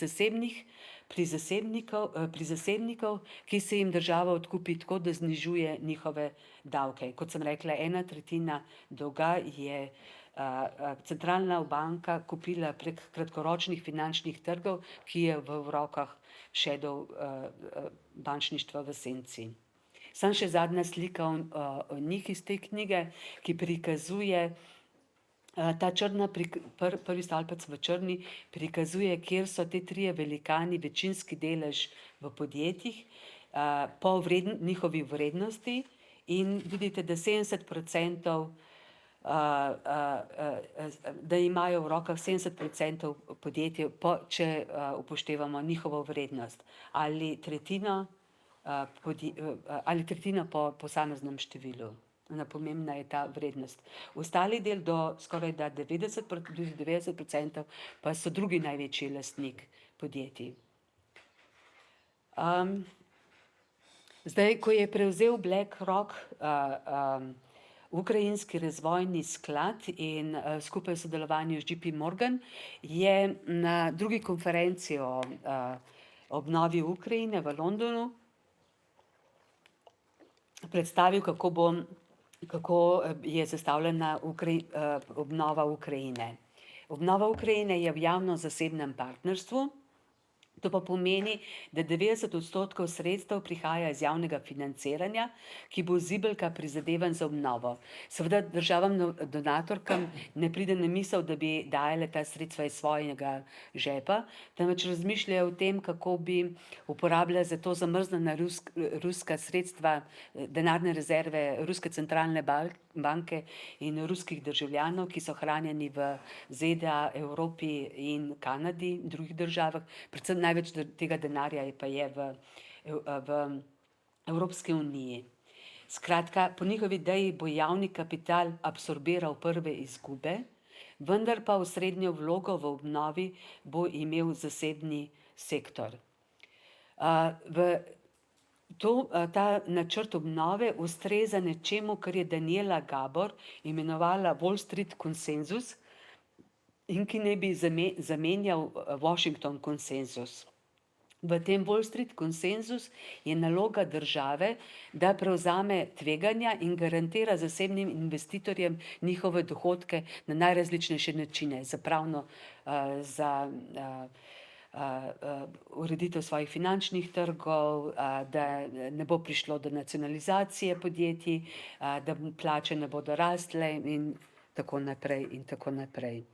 zasebnikov, ki se jim država odkupi tako, da znižuje njihove davke. Kot sem rekla, 1/3 dolga je centralna banka kupila prek kratkoročnih finančnih trgov, ki je v rokah shadow bančništva v senci. Sam še zadnja slika o njih iz te knjige, ki prikazuje ta črna, prvi stolpec v črni prikazuje, kjer so te trije velikani večinski delež v podjetjih po njihovi vrednosti in vidite, da 70%, da imajo v rokah 70% podjetij, če upoštevamo njihovo vrednost, ali tretjino po posameznem številu. Pomembna je ta vrednost. Ostali del do skoraj 90% pa so drugi največji lastnik podjetij. Zdaj, ko je prevzel BlackRock Ukrajinski razvojni sklad in skupaj v sodelovanju z JP Morgan, je na drugi konferenci o obnovi Ukrajine v Londonu predstavil, kako je zastavljena obnova Ukrajine. Obnova Ukrajine je v javno-zasebnem partnerstvu. To pa pomeni, da 90% sredstev prihaja iz javnega financiranja, ki bo zibelka prizadevanj za obnovo. Seveda državam donatorkam ne pride na misel, da bi dajale ta sredstva iz svojega žepa, temveč razmišljajo o tem, kako bi uporabljali za to zamrznjena ruska sredstva, denarne rezerve Ruske centralne banke in ruskih državljanov, ki so hranjeni v ZDA, Evropi in Kanadi, drugih državah, predvsem največ tega denarja pa je v Evropski uniji. Skratka, po njihovi ideji bo javni kapital absorbiral prve izgube, vendar pa osrednjo vlogo v obnovi bo imel zasebni sektor. Ta načrt obnove ustreza nečemu, kar je Daniela Gabor imenovala Wall Street konsenzus, in ki naj bi zamenjal Washington konsenzus. V tem Wall Street konsenzus je naloga države, da prevzame tveganja in garantira zasebnim investitorjem njihove dohodke na najrazličnejše načine, za ureditev svojih finančnih trgov, da ne bo prišlo do nacionalizacije podjetij, da plače ne bodo rastle in tako naprej in tako naprej.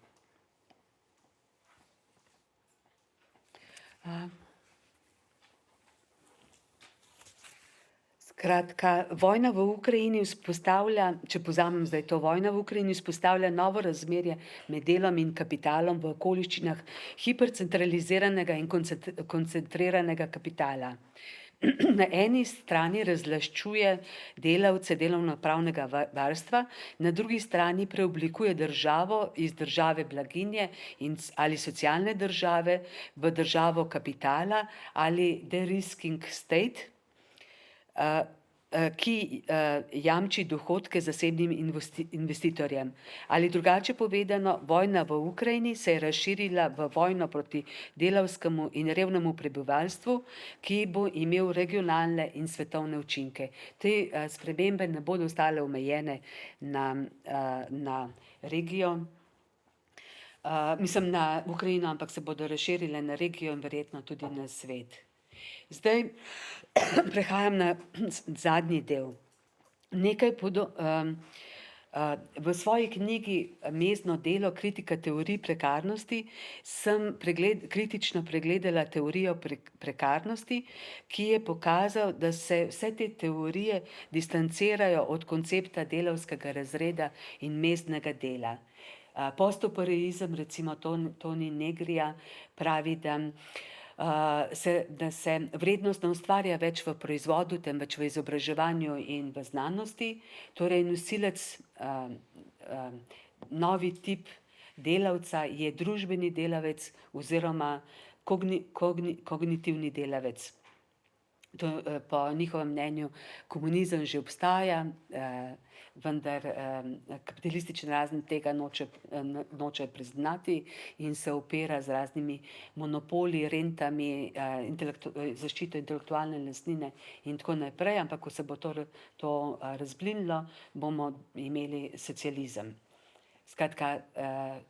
Skratka, vojna v Ukrajini vzpostavlja, če povzamem zdaj to, vojna v Ukrajini vzpostavlja novo razmerje med delom in kapitalom v okoliščinah hipercentraliziranega in koncentriranega kapitala. Na eni strani razlaščuje delavce delovnopravnega varstva, na drugi strani preoblikuje državo iz države blaginje ali socialne države v državo kapitala ali de-risking state, ki jamči dohodke zasebnim investitorjem. Ali drugače povedano, vojna v Ukrajini se je razširila v vojno proti delavskemu in revnemu prebivalstvu, ki bo imel regionalne in svetovne učinke. Te spremembe ne bodo ostale omejene na regijo, mislim na Ukrajino, ampak se bodo razširile na regijo in verjetno tudi na svet. Zdaj prehajam na zadnji del. V svoji knjigi Mezdno delo, kritika teorij prekarnosti sem kritično pregledala teorijo prekarnosti, ki je pokazal, da se vse te teorije distancirajo od koncepta delavskega razreda in mezdnega dela. Postoporeizem, recimo Toni Negrija, pravi, da se vrednost ne ustvarja več v proizvodu, temveč v izobraževanju in v znanosti. Torej nosilec, novi tip delavca je družbeni delavec oziroma kognitivni delavec. Po njihovem mnenju komunizem že obstaja, vendar kapitalistični razred tega noče priznati in se opira z raznimi monopoli, rentami, zaščito intelektualne lastnine in tako naprej, ampak ko se bo to razblinilo, bomo imeli socializem. Skratka,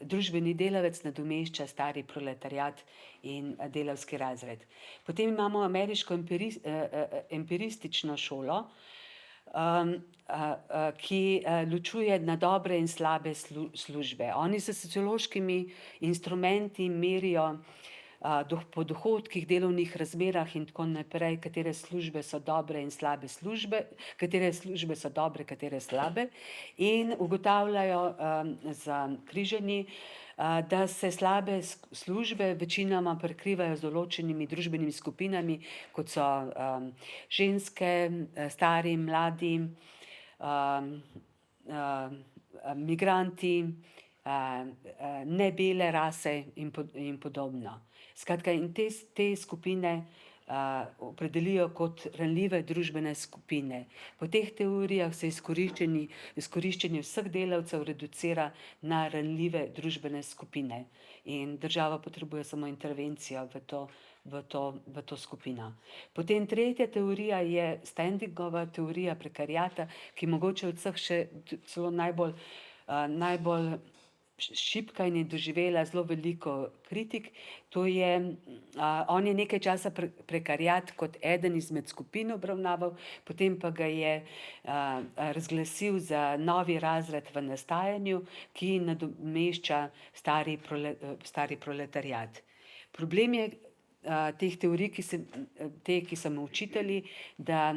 družbeni delavec nadomešča stari proletariat in delavski razred. Potem imamo ameriško empiristično šolo, ki ločuje na dobre in slabe službe. Oni s sociološkimi instrumenti merijo po dohodkih, delovnih razmerah in tako naprej, katere službe so dobre in slabe službe, katere službe so dobre, katere slabe, in ugotavljajo za križanji, da se slabe službe večinoma prekrivajo z določenimi družbenimi skupinami, kot so ženske, stari, mladi, migranti, nebele rase in podobno. Skratka, in te skupine opredelijo kot ranljive družbene skupine. Po teh teorijah se izkoriščenje vseh delavcev reducira na ranljive družbene skupine in država potrebuje samo intervencijo v to skupino. Potem tretja teorija je Standingova teorija prekariata, ki mogoče od vseh še celo najbolj šibka in je doživela zelo veliko kritik. To je, on je nekaj časa prekariat kot eden izmed skupin obravnaval, potem pa ga je razglasil za novi razred v nastajanju, ki nadomešča stari proletariat. Problem je teh teorij, ki so me učitelji, da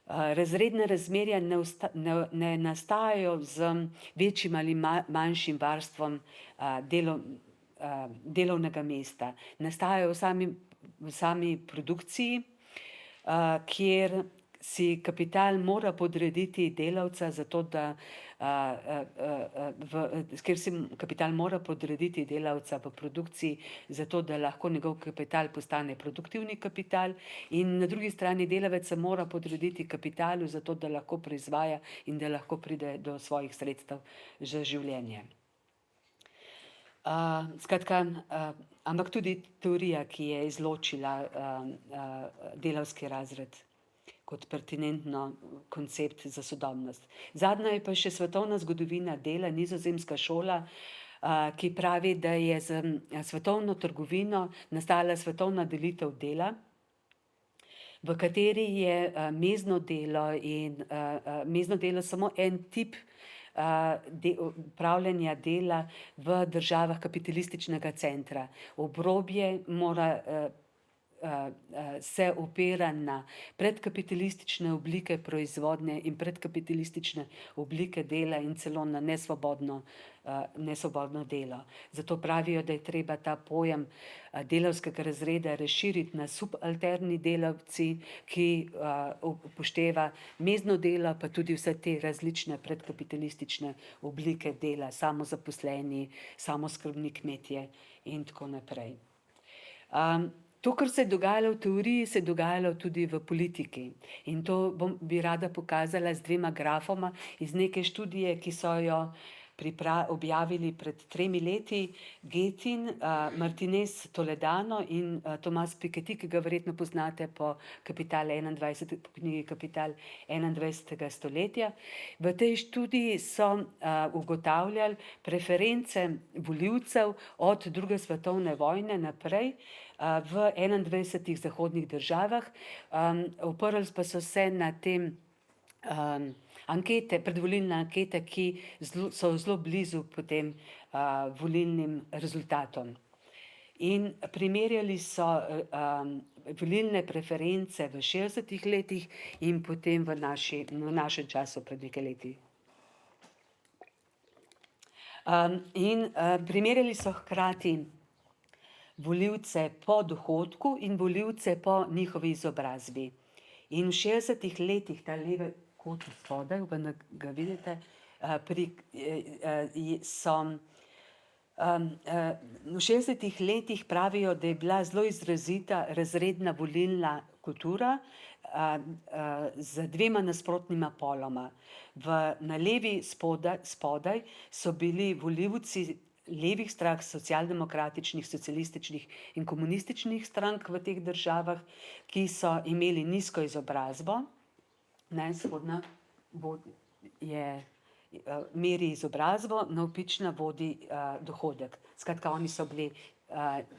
razredne razmerja ne nastajajo z večjim ali manjšim varstvom delovnega mesta. Nastajajo v sami produkciji, kjer si kapital mora podrediti delavca zato, da kjer si kapital mora podrediti delavca v produkciji, zato da lahko njegov kapital postane produktivni kapital, in na drugi strani delavec se mora podrediti kapitalu, zato da lahko proizvaja in da lahko pride do svojih sredstev za življenje. Skratka, ampak tudi teorija, ki je izločila delavski razred kot pertinentno koncept za sodobnost. Zadnja je pa še svetovna zgodovina dela, nizozemska šola, ki pravi, da je z svetovno trgovino nastala svetovna delitev dela, v kateri je mezdno delo samo en tip upravljanja dela v državah kapitalističnega centra. Obrobje se opira na predkapitalistične oblike proizvodnje in predkapitalistične oblike dela in celo na nesvobodno delo. Zato pravijo, da je treba ta pojem delavskega razreda razširiti na subalterni delavci, ki upošteva mezdno delo, pa tudi vse te različne predkapitalistične oblike dela, samozaposleni, samooskrbni kmetje in tako naprej. To, kar se je dogajalo v teoriji, se je dogajalo tudi v politiki. In to bi rada pokazala z dvema grafoma iz neke študije, ki so jo objavili pred 3 leti Getin, Martinez Toledano in Tomas Piketty, ki ga verjetno poznate po knjigi Kapital 21. stoletja. V tej študiji so ugotavljali preference volivcev od druge svetovne vojne naprej v 21 zahodnih državah. Oprli pa so se na tem predvolilne ankete, ki so zelo blizu potem volilnim rezultatom. In primerjali so volilne preference v 60 letih in potem v našem času pred nekaj leti. In primerjali so hkrati volivce po dohodku in volivce po njihovi izobrazbi. In v 60 letih, ta levi kot spodaj, ga vidite, v 60 letih pravijo, da je bila zelo izrazita razredna volilna kultura z dvema nasprotnima poloma. Na levi spodaj so bili volivci levih strank, socialdemokratičnih, socialističnih in komunističnih strank v teh državah, ki so imeli nizko izobrazbo. Spodnja je meri izobrazbo, navpična vodi dohodek. Skratka, oni so bili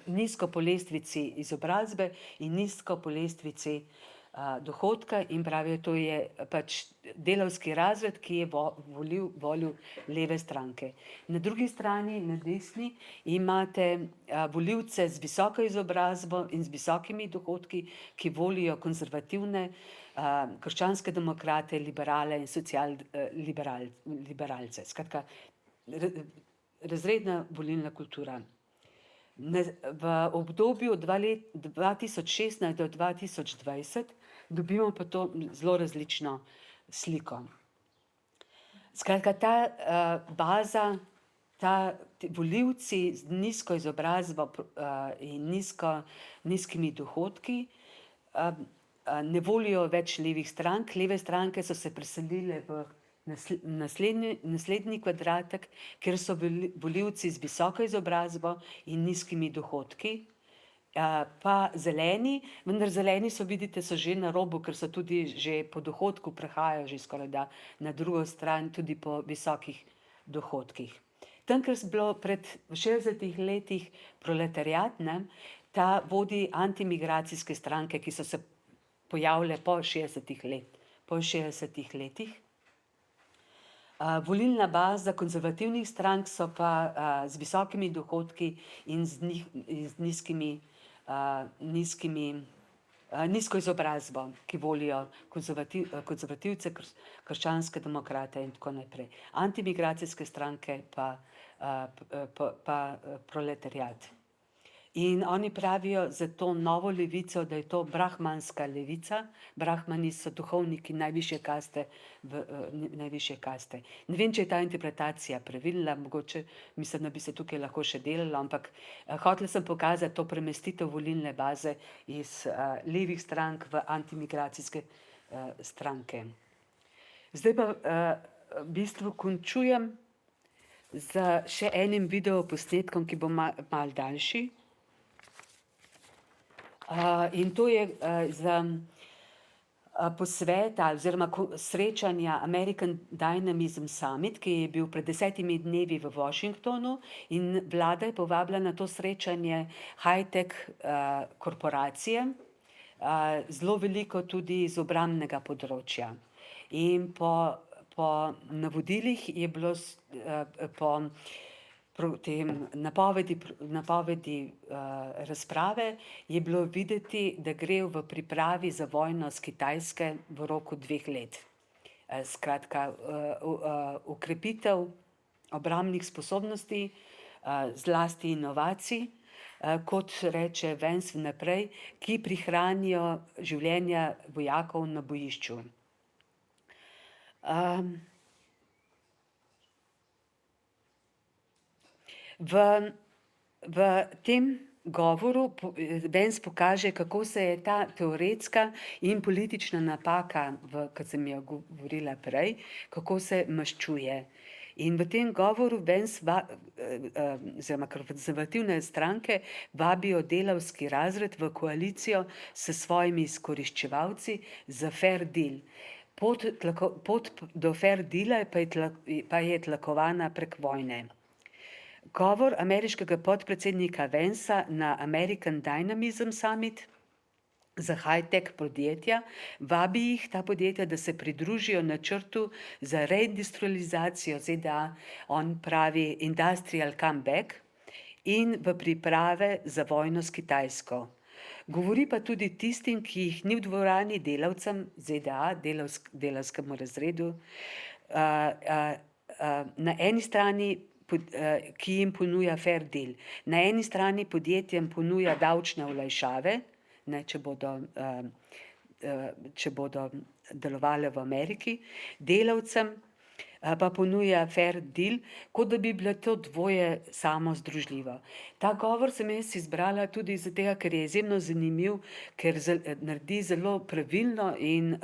nizko po lestvici izobrazbe in nizko po lestvici dohodka in pravijo, to je pač delavski razred, ki je volil leve stranke. Na drugi strani, na desni, imate volivce z visoko izobrazbo in z visokimi dohodki, ki volijo konzervativne, krščanske demokrate, liberale in liberalce. Skratka, razredna volilna kultura. V obdobju 2016 do 2020 dobimo pa to zelo različno sliko. Skratka, ta baza, ti volivci z nizko izobrazbo in nizkimi dohodki ne volijo več levih strank. Leve stranke so se preselile v naslednji kvadratek, kjer so volivci z visoko izobrazbo in nizkimi dohodki, pa zeleni, vendar zeleni so, vidite, so že na robu, ker so tudi že po dohodku prehajajo že skoraj da na drugo stran, tudi po visokih dohodkih. Tam, ker je bilo pred 60 letih proletariat, ta vodi antimigracijske stranke, ki so se pojavile po 60 letih. Volilna baza konzervativnih strank so pa z visokimi dohodki in z nizko izobrazbo, ki volijo konzervativce, krščanske demokrate in tako naprej. Antimigracijske stranke pa proletariat. In oni pravijo za to novo levico, da je to brahmanska levica. Brahmani so duhovniki najvišje kaste. Ne vem, če je ta interpretacija pravilna, mogoče mislim, da bi se tukaj lahko še delalo, ampak hotela sem pokazati to premestitev volilne baze iz levih strank v antimigracijske stranke. Zdaj pa v bistvu končujem z še enim videoposnetkom, ki bo malo daljši. In to je za posveta oziroma srečanja American Dynamism Summit, ki je bil pred 10 dnevi v Washingtonu in vlada je povabila na to srečanje high-tech korporacije, zelo veliko tudi iz obrambnega področja. In po navodilih je bilo napovedi razprave je bilo videti, da gre v pripravi za vojno s Kitajske v roku 2 let. Skratka, ukrepitev obrambnih sposobnosti, zlasti inovacij, kot reče Vance vnaprej, ki prihranijo življenja vojakov na bojišču. V tem govoru Vance pokaže, kako se je ta teoretska in politična napaka, kot sem jo govorila prej, kako se maščuje. In v tem govoru Vance, oziroma konzervativne stranke, vabijo delavski razred v koalicijo s svojimi izkoriščevalci za fair deal. Pot do fair deala pa je tlakovana prek vojne. Govor ameriškega podpredsednika Vancea na American Dynamism Summit za high-tech podjetja vabi jih, ta podjetja, da se pridružijo načrtu za reindustrializacijo ZDA, on pravi industrial comeback, in v priprave za vojno s Kitajsko. Govori pa tudi tistim, ki jih ni v dvorani, delavcem ZDA, delavskemu razredu, na eni strani, ki jim ponuja fair deal. Na eni strani podjetjem ponuja davčne olajšave, če bodo delovale v Ameriki, delavcem pa ponuja fair deal, kot da bi bilo to dvoje samo združljivo. Ta govor sem jaz izbrala tudi zato, ker je izjemno zanimiv, ker naredi zelo pravilno in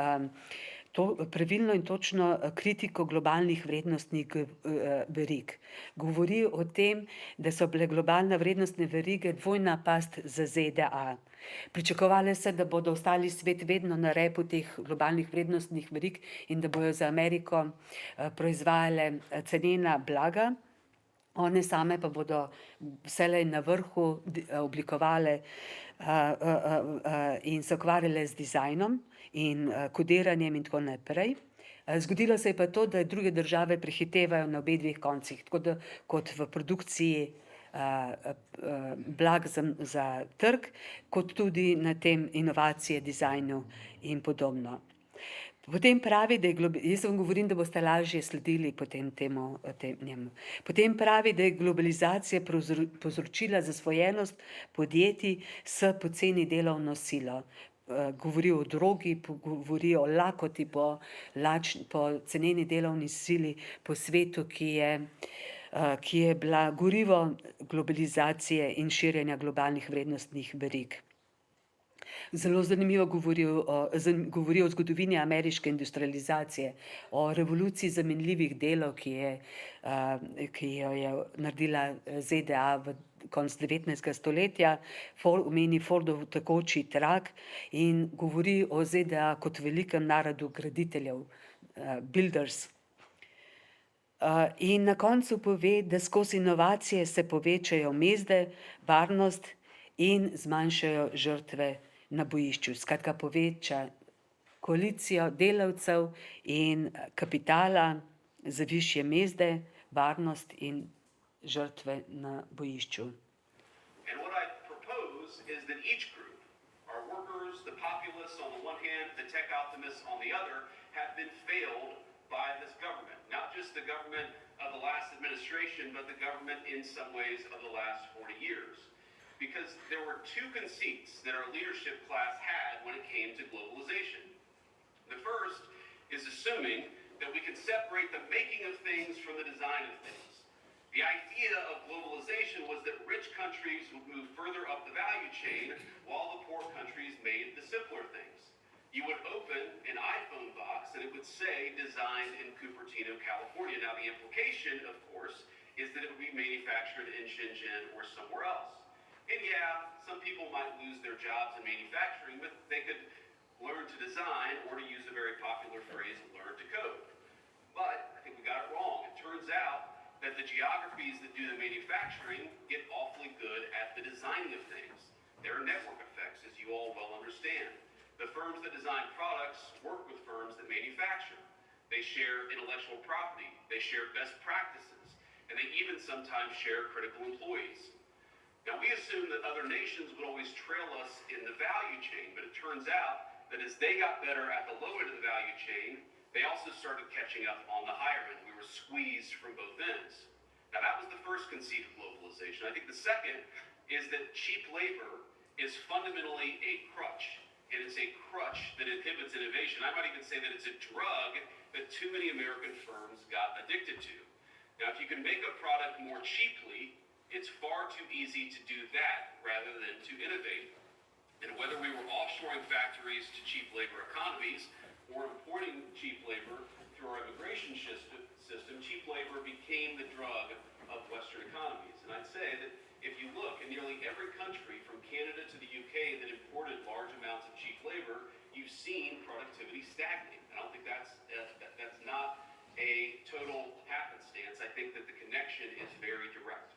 pravilno in točno kritiko globalnih vrednostnih verig. Govori o tem, da so bile globalne vrednostne verige dvojna past za ZDA. Pričakovali se, da bodo ostali svet vedno na repu teh globalnih vrednostnih verig in da bojo za Ameriko proizvajale cenena blaga, one same pa bodo vselej na vrhu oblikovale in se ukvarjale z dizajnom in kodiranjem in tako naprej. Zgodilo se je pa to, da druge države prehitevajo na obeh koncih, tako da kot v produkciji blag za trg, kot tudi na tem inovacije, dizajnu in podobno. Potem pravi, da jaz vam govorim, da boste lažje sledili potem njemu. Potem pravi, da je globalizacija povzročila zasvojenost podjetij s poceni delovno silo. Govori o drogi, govori o lakoti po ceneni delovni sili po svetu, ki je bila gorivo globalizacije in širjenja globalnih vrednostnih verig. Zelo zanimivo govori o zgodovini ameriške industrializacije, o revoluciji zamenljivih delov, ki jo je naredila ZDA v konec 19. stoletja, omeni Fordov tekoči trak in govori o ZDA kot velikem narodu graditeljev, builders. In na koncu pove, da skozi inovacije se povečajo mezde, varnost in zmanjšajo žrtve na bojišču. Skratka, poveča koalicijo delavcev in kapitala za višje mezde, varnost in žrtve na bojišču. And what I propose is that each group, our workers, the populace on the one hand, the tech optimists on the other, have been failed by this government. Not just the government of the last administration, but the government in some ways of the last 40 years. Because there were two conceits that our leadership class had when it came to globalization. The first is assuming that we can separate the making of things from the design of things. The idea of globalization was that rich countries would move further up the value chain while the poor countries made the simpler things. You would open an iPhone box and it would say designed in Cupertino, California. Now the implication, of course, is that it would be manufactured in Shenzhen or somewhere else. And yeah, some people might lose their jobs in manufacturing, but they could learn to design, or to use a very popular phrase, learn to code. But I think we got it wrong. It turns out that the geographies that do the manufacturing get awfully good at the designing of things. There are network effects, as you all well understand. The firms that design products work with firms that manufacture. They share intellectual property, they share best practices, and they even sometimes share critical employees. Now, we assumed that other nations would always trail us in the value chain, but it turns out that as they got better at the low end of the value chain, they also started catching up on the higher end. We were squeezed from both ends. Now, that was the first conceit of globalization. I think the second is that cheap labor is fundamentally a crutch. It is a crutch that inhibits innovation. I might even say that it's a drug that too many American firms got addicted to. Now, if you can make a product more cheaply, it's far too easy to do that rather than to innovate. And whether we were offshoring factories to cheap labor economies or importing cheap labor through our immigration system, cheap labor became the drug of Western economies. And I'd say that if you look in nearly every country from Canada to the UK that imported large amounts of cheap labor, you've seen productivity stagnate. I don't think that's not a total happenstance. I think that the connection is very direct.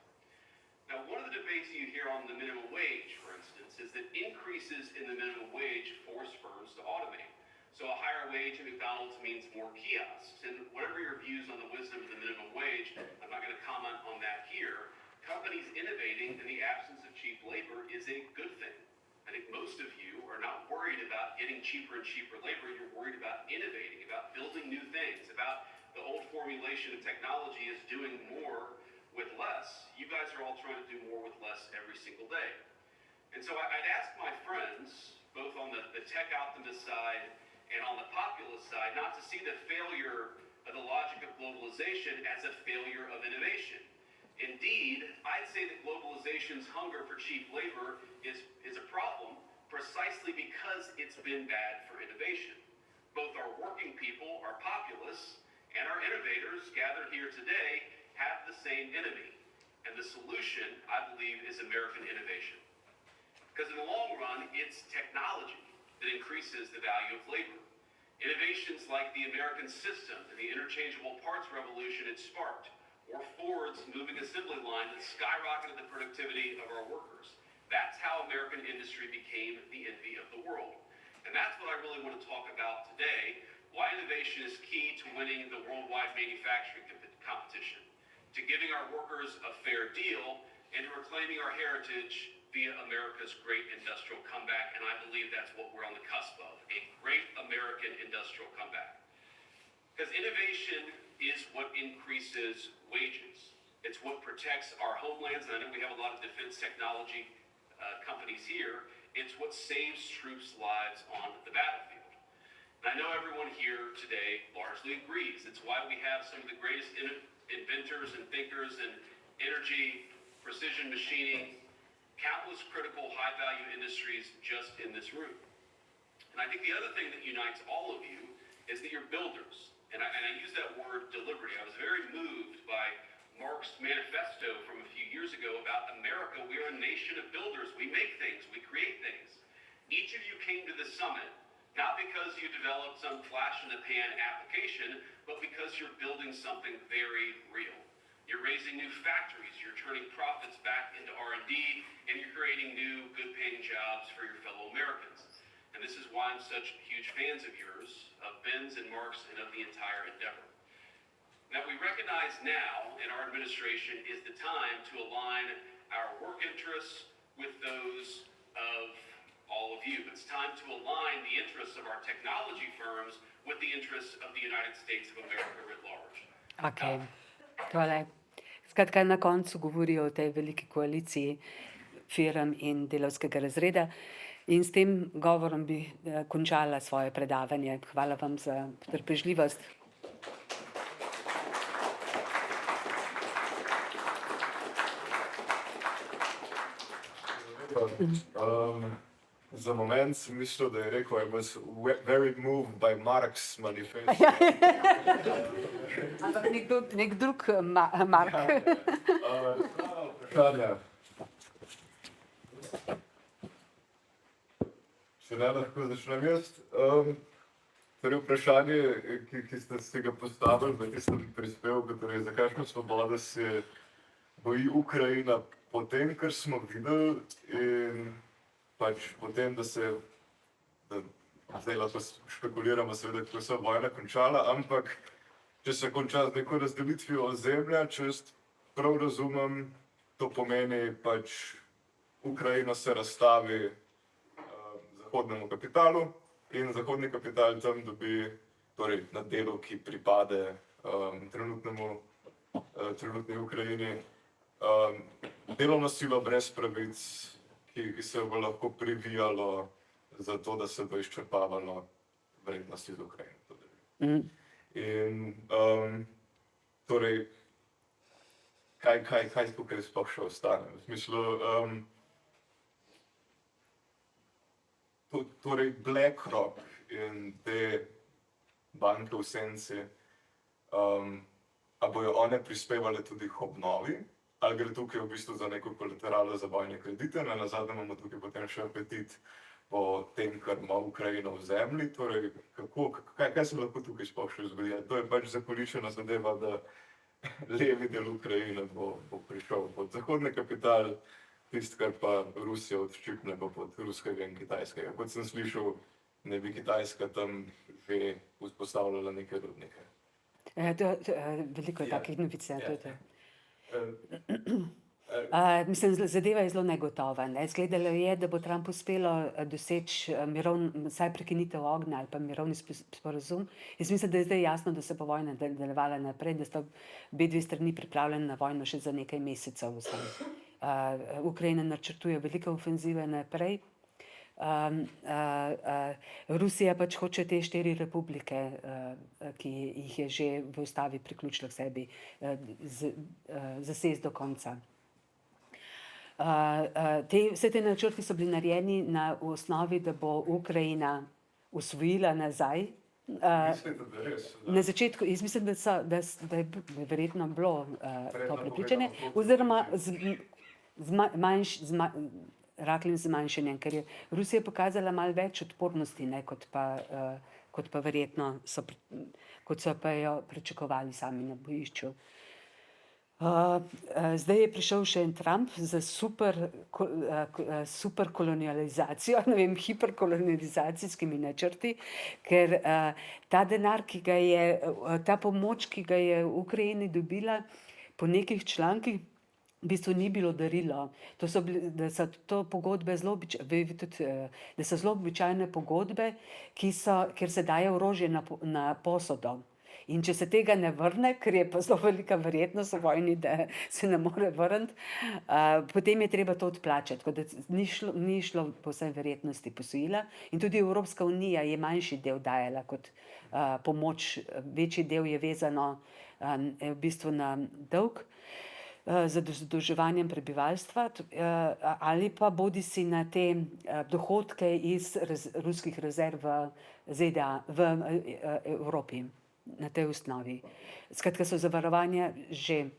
Now, one of the debates you hear on the minimum wage, for instance, is that increases in the minimum wage force firms to automate. So a higher wage at McDonald's means more kiosks. And whatever your views on the wisdom of the minimum wage, I'm not going to comment on that here. Companies innovating in the absence of cheap labor is a good thing. I think most of you are not worried about getting cheaper and cheaper labor. You're worried about innovating, about building new things, about the old formulation of technology is doing more with less. You guys are all trying to do more with less every single day. And so I'd ask my friends, both on the tech optimist side and on the populist side, not to see the failure of the logic of globalization as a failure of innovation. Indeed, I'd say that globalization's hunger for cheap labor is a problem precisely because it's been bad for innovation. Both our working people, our populace, and our innovators gathered here today have the same enemy. And the solution, I believe, is American innovation. Because in the long run, it's technology that increases the value of labor. Innovations like the American system and the interchangeable parts revolution it sparked, or Ford's moving assembly line that skyrocketed the productivity of our workers. That's how American industry became the envy of the world. And that's what I really want to talk about today, why innovation is key to winning the worldwide manufacturing competition, to giving our workers a fair deal, and to reclaiming our heritage via America's great industrial comeback. And I believe that's what we're on the cusp of, a great American industrial comeback. Because innovation is what increases wages. It's what protects our homelands, and I know we have a lot of defense technology companies here. It's what saves troops' lives on the battlefield. And I know everyone here today largely agrees. It's why we have some of the greatest inventors and thinkers in energy, precision machining, countless critical high-value industries just in this room. And I think the other thing that unites all of you is that you're builders. And I use that word deliberately. I was very moved by Mark's manifesto from a few years ago about America. We are a nation of builders. We make things. We create things. Each of you came to this summit not because you developed some flash-in-the-pan application, but because you're building something very real. You're raising new factories, you're turning profits back into R&D, and you're creating new, good-paying jobs for your fellow Americans. And this is why I'm such huge fans of yours, of Ben's and Mark's, and of the entire endeavor. Now, we recognize now in our administration is the time to align our work interests with those of all of you. It's time to align the interests of our technology firms with the interests of the United States of America writ large. Okay. Tole. Skratka, na koncu govorijo o tej veliki koaliciji firm in delavskega razreda. In s tem govorom bi končala svoje predavanje. Hvala vam za potrpežljivost. Za moment sem mislil, da je rekel, I was very moved by Mark's manifesto. Ampak nek drug Mark. Vprašanja. Če ne lahko začnem jaz. Torej vprašanje, ki ste si ga postavili v tistem prispevku, torej za kakšno svobodo se boji Ukrajina po tem, kar smo videli, in pač potem, da zdaj lahko špekuliramo seveda, kako se vojna končala, ampak če se konča z neko razdelitvijo ozemlja, če jaz prav razumem, to pomeni pač Ukrajina se razstavi zahodnemu kapitalu in zahodni kapital tam dobi, torej na delu, ki pripade trenutni Ukrajini, delovno silo brez pravic, ki se bo lahko privijalo za to, da se bo izčrpavalo vrednosti z Ukrajine. In torej, kaj tukaj sploh še ostane? V smislu, torej BlackRock in te banke v senci, a bojo one prispevale tudi k obnovi? Ali gre tukaj v bistvu za neko kolateralo za vojne kredite, nazadnje imamo tukaj potem še apetit po tem, kar ima Ukrajina v zemlji, torej kaj se lahko tukaj sploh še zgodi? To je pač zakoličena zadeva, da levi del Ukrajine bo prišel pod zahodni kapital, tisto, kar pa Rusija odščipne bo pod ruskega in kitajskega. Kot sem slišal, ne bi Kitajska tam že vzpostavljala neke rudnike. Veliko je takih novic, tudi. Mislim, zadeva je zelo negotova. Izgledalo je, da bo Trump uspelo doseči vsaj prekinitev ognja ali pa mirovni sporazum. Jaz mislim, da je zdaj jasno, da se bo vojna nadaljevala naprej, da sta obe dve strani pripravljeni na vojno še za nekaj mesecev. Ukrajina načrtuje velike ofenzive naprej. Rusija pač hoče te 4 republike, ki jih je že v ustavi priključila k sebi, zasesti do konca. Vse te načrti so bili narejeni na osnovi, da bo Ukrajina osvojila nazaj Mislite, da je res? Na začetku, jaz mislim, da je verjetno bilo to Verjetno prepričanje, povedano, oziroma rahlim zmanjšanjem, ker je Rusija pokazala malo več odpornosti, ne, kot pa verjetno kot so pa jo pričakovali sami na bojišču. Zdaj je prišel še en Trump za super kolonializacijo, ne vem, hiperkolonializacijskimi načrti, ker ta denar, ta pomoč, ki ga je v Ukrajini dobila, po nekih člankih v bistvu ni bilo darilo. Da so to pogodbe da so zelo običajne pogodbe, kjer se daje orožje na posodo. In če se tega ne vrne, ker je pa zelo velika verjetnost v vojni, da se ne more vrniti, potem je treba to odplačati, tako da ni šlo po vsej verjetnosti posojila. In tudi Evropska unija je manjši del dajala kot pomoč, večji del je vezano v bistvu na dolg, za zadolževanjem prebivalstva, ali pa bodisi na te dohodke iz ruskih rezerv v ZDA, v Evropi, na tej osnovi. Skratka, so zavarovanja že.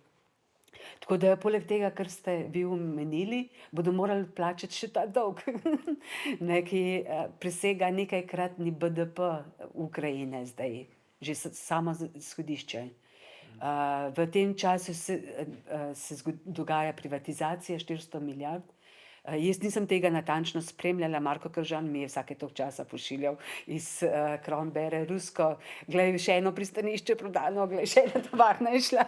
Tako da poleg tega, kar ste vi omenili, bodo morali plačati še ta dolg, ki presega nekajkratni BDP Ukrajine zdaj, že samo izhodišče. V tem času se dogaja privatizacija 400 milijard. Jaz nisem tega natančno spremljala, Marko Kržan mi je vsake toliko časa pošiljal iz Kronbere rusko, glej, še eno pristanišče prodano, glej, še ena tovarna je šla.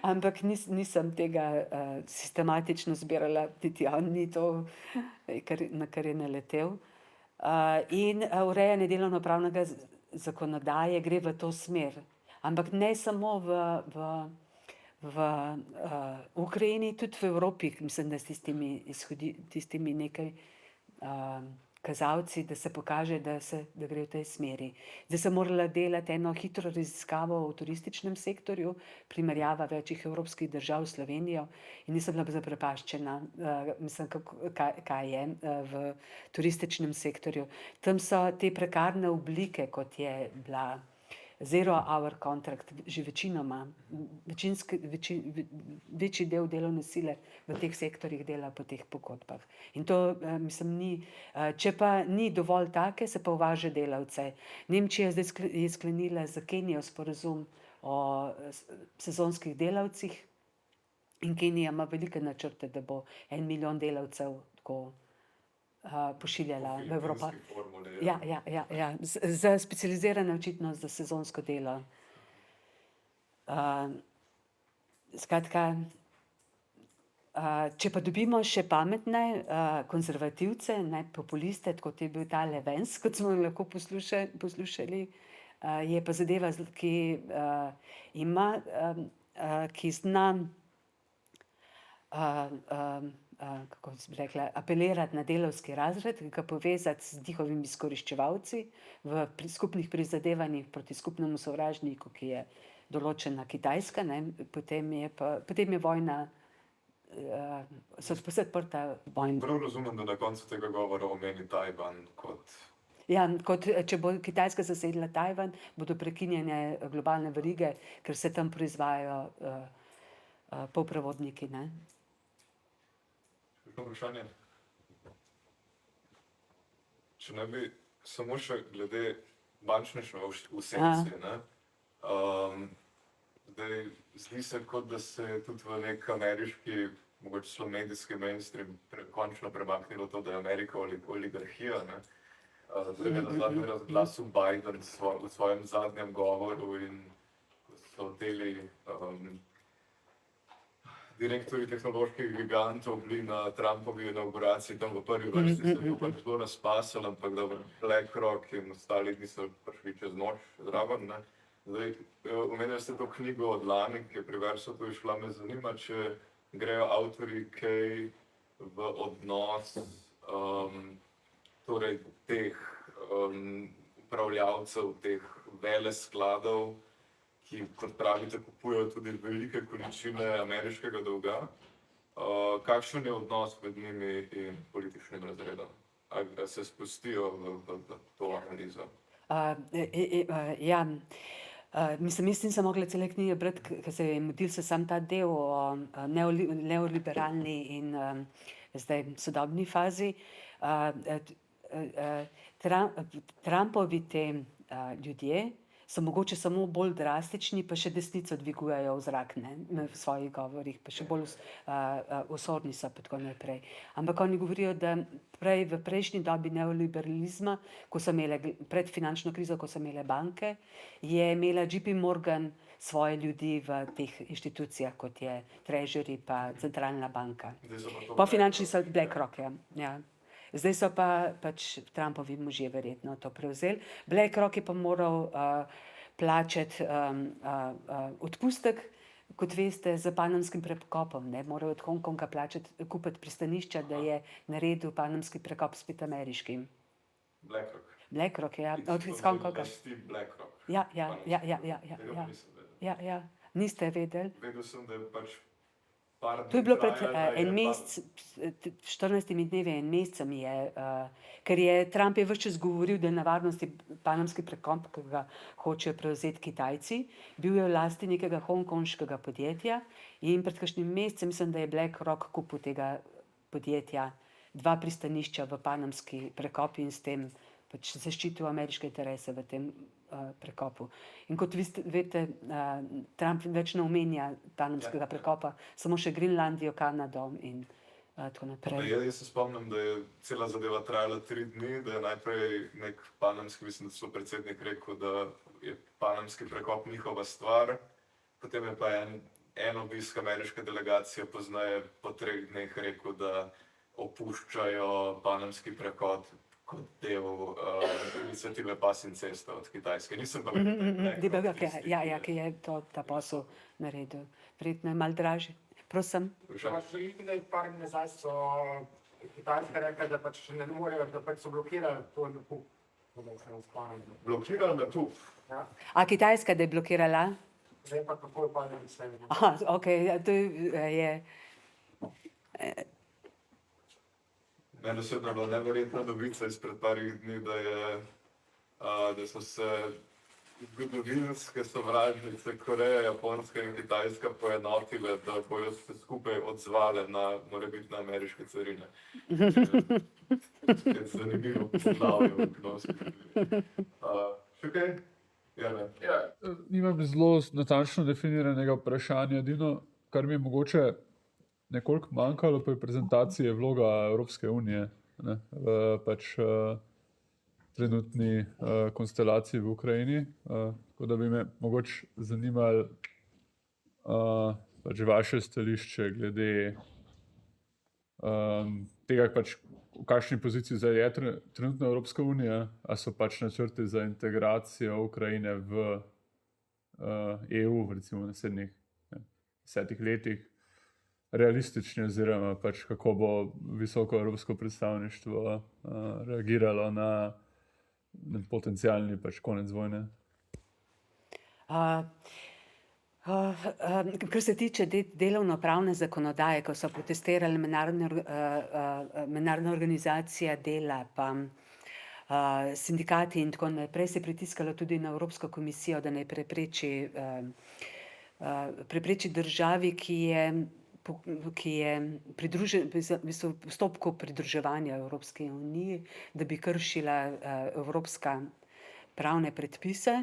Ampak nisem tega sistematično zbirala, niti on ni to, na kar je naletel. In urejanje delovnopravnega zakonodaje gre v to smer. Ampak ne samo v Ukrajini, tudi v Evropi, mislim, da s tistimi nekaj kazalci, da se pokaže, da gre v tej smeri. Zdaj sem morala delati eno hitro raziskavo v turističnem sektorju, primerjava večjih evropskih držav s Slovenijo, in nisem bila zaprepaščena, mislim, kaj je v turističnem sektorju. Tam so te prekarne oblike, kot je bila zero hour contract, že večinoma, večji del delovne sile v teh sektorjih dela po teh pogodbah. In to, mislim, ni, če pa ni dovolj take, se pa uvaža delavce. Nemčija zdaj je sklenila z Kenijo sporazum o sezonskih delavcih in Kenija ima velike načrte, da bo 1 milijon delavcev tako pošiljala v Evropo. Ja, za specializirane očitno za sezonsko delo. Skratka, če pa dobimo še pametne konzervativce, ne populiste, kot je bil tale Vance, kot smo lahko poslušali, je pa zadeva, ki zna kako bi rekla, apelirati na delavski razred, ga povezati z njihovimi izkoriščevalci v skupnih prizadevanjih proti skupnemu sovražniku, ki je določena Kitajska, ne, potem je vojna, so vse odprta vojna. Prav razumem, da na koncu tega govora omeni Tajvan kot... Ja, kot če bo Kitajska zasedla Tajvan, bodo prekinjene globalne verige, ker se tam proizvajajo polprevodniki, ne. Vprašanje. Če ne bi samo še glede bančništva v senci, ne? Zdaj, zdi se, kot da se je tudi v nek ameriški, mogoče celo medijski mainstream končno premaknilo to, da je Amerika oligarhija, ne? Zdaj je na zadnjem razglasu Biden v svojem zadnjem govoru in ko so deli direktorji tehnoloških gigantov bili na Trumpovi inauguraciji, tam v prvi vrsti se je pač zelo razpasalo, ampak da BlackRock in ostali niso prišli čez noč zraven, ne. Zdaj, omenili ste to knjigo od lani, ki je pri Versotu izšla, me zanima, če grejo avtorji kaj v odnos torej teh upravljavcev, teh veleskladov, ki, kot pravite, kupujejo tudi velike količine ameriškega dolga. Kakšen je odnos med njimi in političnim razredom? Ali se spustijo v to analizo? Ja, mislim, jaz nisem mogla cele knjige brati, ker se je mudil se sam ta del o neoliberalni in zdaj sodobni fazi. Trumpovi te ljudje so mogoče samo bolj drastični, pa še desnico dvigujejo v zrak, ne, v svojih govorih, pa še bolj osorni so pa tako naprej. Ampak oni govorijo, da v prejšnji dobi neoliberalizma, ko so imele pred finančno krizo, ko so imele banke, je imela JP Morgan svoje ljudi v teh inštitucijah, kot je Treasury pa centralna banka. Po finančni so BlackRock, ja. Zdaj so pa pač Trumpovi možje verjetno to prevzeli. BlackRock je pa moral plačati odpustek, kot veste, z panamskim prekopom. Moral od Hongkonga kupiti pristanišča, da je naredil panamski prekop spet ameriškim. BlackRock, ja. Od Hongkonga. Ja. Niste vedeli? Vedel sem, da je pač To je bilo pred en mesec, 14 dnevi, en mesec je, ker je Trump ves čas govoril, da je na varnosti panamski prekop, ki ga hočejo prevzeti Kitajci. Bil je v lasti nekega hongkonškega podjetja in pred kakšnim mesecem mislim, da je BlackRock kupil tega podjetja 2 pristanišča v panamski prekop in s tem pač zaščitil ameriške interese v tem prekopu. In kot vi veste, Trump več ne omenja panamskega prekopa, samo še Grenlandijo, Kanado in tako naprej. Jaz se spomnim, da je cela zadeva trajala 3 dni, da je najprej nek panamski, mislim, da so predsednik rekel, da je panamski prekop njihova stvar, potem je pa en obisk ameriške delegacije pozneje po 3 dneh rekel, da opuščajo panamski prekop kot del iniciative Pas in cesta od Kitajske. Nisem pa ki je ta posel naredil. Verjetno je malo dražji. Prosim. Par dni nazaj so Kitajska rekla, da pač ne morejo, da pač so blokirali to nakup. Blokirali nakup? A Kitajska, da je blokirala? Zdaj pa kako je pa ne mislim. Aha, okej, to je... Meni osebno je bila neverjetna novica izpred parih dni, da so se zgodovinske sovražnice Koreja, Japonska in Kitajska poenotile, da bojo se skupaj odzvale na morebitne ameriške carine. Je zanimivo poslavje v odnosu. Še kaj? Nimam zelo natančno definiranega vprašanja. Edino, kar mi je mogoče nekoliko manjkalo pri prezentaciji, je vloga Evropske unije v pač trenutni konstelaciji v Ukrajini. Tako da bi me mogoče zanimalo pač vaše stališče glede tega, pač v kakšni poziciji zdaj je trenutno Evropska unija, a so pač načrti za integracijo Ukrajine v EU, recimo v naslednjih 10 letih, realistični oziroma pač kako bo visoko evropsko predstavništvo reagiralo na potencialni pač konec vojne? Kar se tiče delovno-pravne zakonodaje, ko so protestirali mednarodna organizacija dela, pa sindikati in tako naprej, se je pritiskalo tudi na Evropsko komisijo, da naj prepreči državi, ki je v postopku pridruževanja Evropske unije, da bi kršila evropska pravne predpise,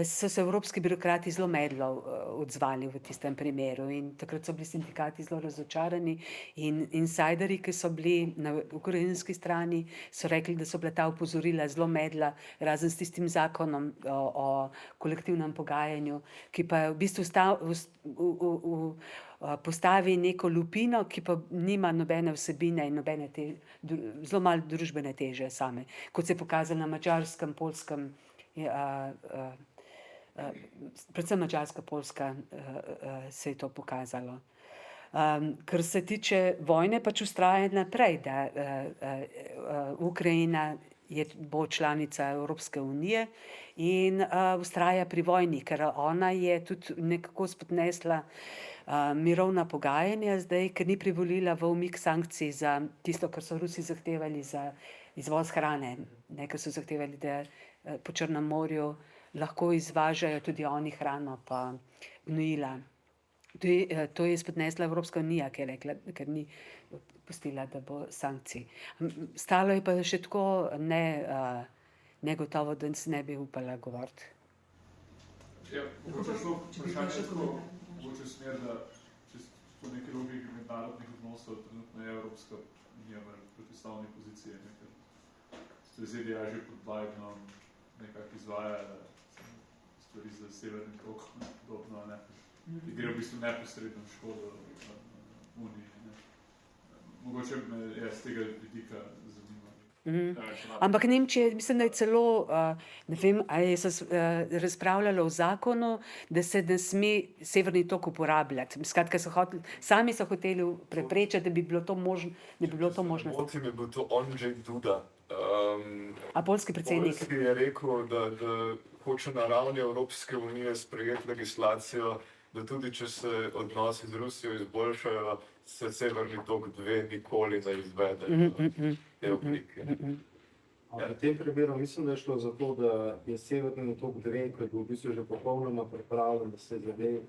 so se evropski birokrati zelo medlo odzvali v tistem primeru in takrat so bili sindikati zelo razočarani in insiderji, ki so bili na ukrajinski strani, so rekli, da so bila ta opozorila zelo medla, razen s tistim zakonom o kolektivnem pogajanju, ki pa v bistvu postavi neko lupino, ki pa nima nobene vsebine in zelo malo družbene teže same, kot se je pokazalo na Madžarskem, Poljskem, predvsem Madžarska, Poljska se je to pokazalo. Kar se tiče vojne, pač vztraja naprej, da Ukrajina bo članica Evropske unije in vztraja pri vojni, ker ona je tudi nekako spodnesla mirovna pogajanja zdaj, ker ni privolila v umik sankcij za tisto, kar so Rusi zahtevali za izvoz hrane, ker so zahtevali, da po Črnem morju lahko izvažajo tudi oni hrano pa gnojila. To je spodnesla Evropska unija, ki je rekla, ker ni pustila, da bo sankcij. Stalo je pa še tako negotovo, da se ne bi upala govoriti. Ja, mogoče šlo vprašanje tako, mogoče smer, da po neki logiki mednarodnih odnosov trenutno je Evropska unija v protislavni poziciji, ker se ZDA že pod Bidenom nekako izvaja stvari za severni tok, podobno, ne. Ki gre v bistvu neposredno škodo Uniji, ne. Mogoče me z tega vidika zanima. Ampak Nemčija, mislim, da je celo, ne vem, ali so razpravljali o zakonu, da se ne sme severni tok uporabljati. Skratka, sami so hoteli preprečiti, da bi bilo to možno. Motim je bil to Andrzej Duda. A poljski predsednik? Poljski je rekel, da hoče na ravni Evropske unije sprejeti legislacijo, da tudi če se odnosi z Rusijo izboljšajo, se severni tok 2 nikoli ne izvede v tej obliki. V tem primeru mislim, da je šlo za to, da je severni tok 2, ko je bil v bistvu že popolnoma pripravljen,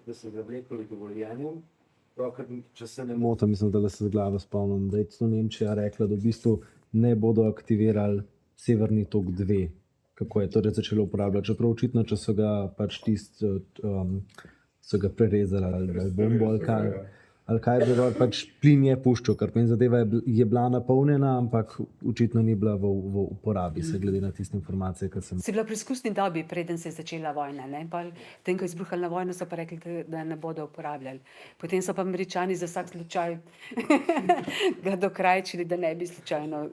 da se zavlekli dovoljenjem. Ker, če se ne motim, mislim, da se z glave spomnim, da je to Nemčija rekla, da v bistvu ne bodo aktivirali severni tok 2, kako je torej začelo uporabljati. Čeprav očitno, če so ga pač so ga prerezali ali bombo ali kaj je bilo, pač plin je puščal, ker meni zadeva je bila napolnjena, ampak očitno ni bila v uporabi, se glede na tiste informacije, ki sem... Si bila v preizkusni dobi, preden se je začela vojna, ne? Potem, ko je izbruhala vojna, so pa rekli, da ne bodo uporabljali. Potem so pa Američani za vsak slučaj ga dokrajčili, da ne bi slučajno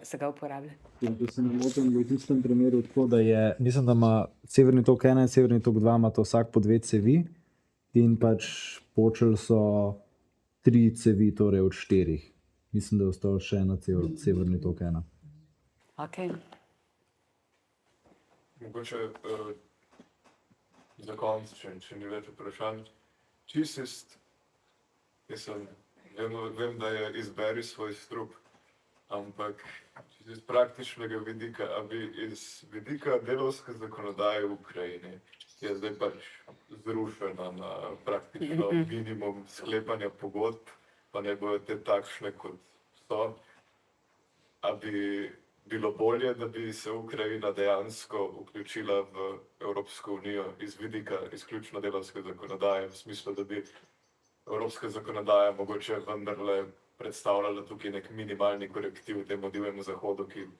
se ga uporabljali. To se ne motim, v tistem primeru tako, da je, mislim, da ima severni tok 1 in severni tok 2 ima to vsak po 2 cevi in pač počeli so 3 cevi, torej od 4. Mislim, da je ostal še ena cev od severni tok 1. Okay. Mogoče za konec, če ni več vprašanj. Čist, vem, da je izberi svoj strup, ampak iz praktičnega vidika, ali iz vidika delovske zakonodaje v Ukrajini je zdaj pač zrušena na praktično minimum sklepanja pogodb, pa ne bojo te takšne, kot so. A bi bilo bolje, da bi se Ukrajina dejansko vključila v Evropsko unijo iz vidika izključno delovske zakonodaje, v smislu, da bi evropska zakonodaja mogoče vendarle predstavljala tukaj nek minimalni korektiv temu divjemu zahodu, ki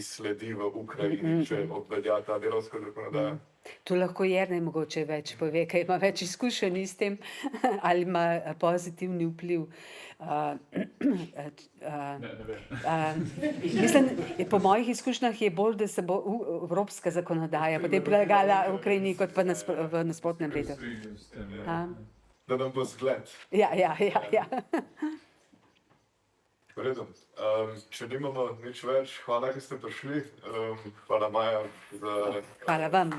sledi v Ukrajini, če obvelja ta delovska zakonodaja? Tu lahko Jernej mogoče več pove, ker ima več izkušenj s tem, ali ima pozitivni vpliv. Mislim, po mojih izkušnjah je bolj, da se bo evropska zakonodaja potem prilagajala Ukrajini, kot pa v nasprotnem redu. Da nam bo zgled. Ja. V redu. Če nimamo nič več, hvala, ki ste prišli. Hvala, Maja. Hvala vam.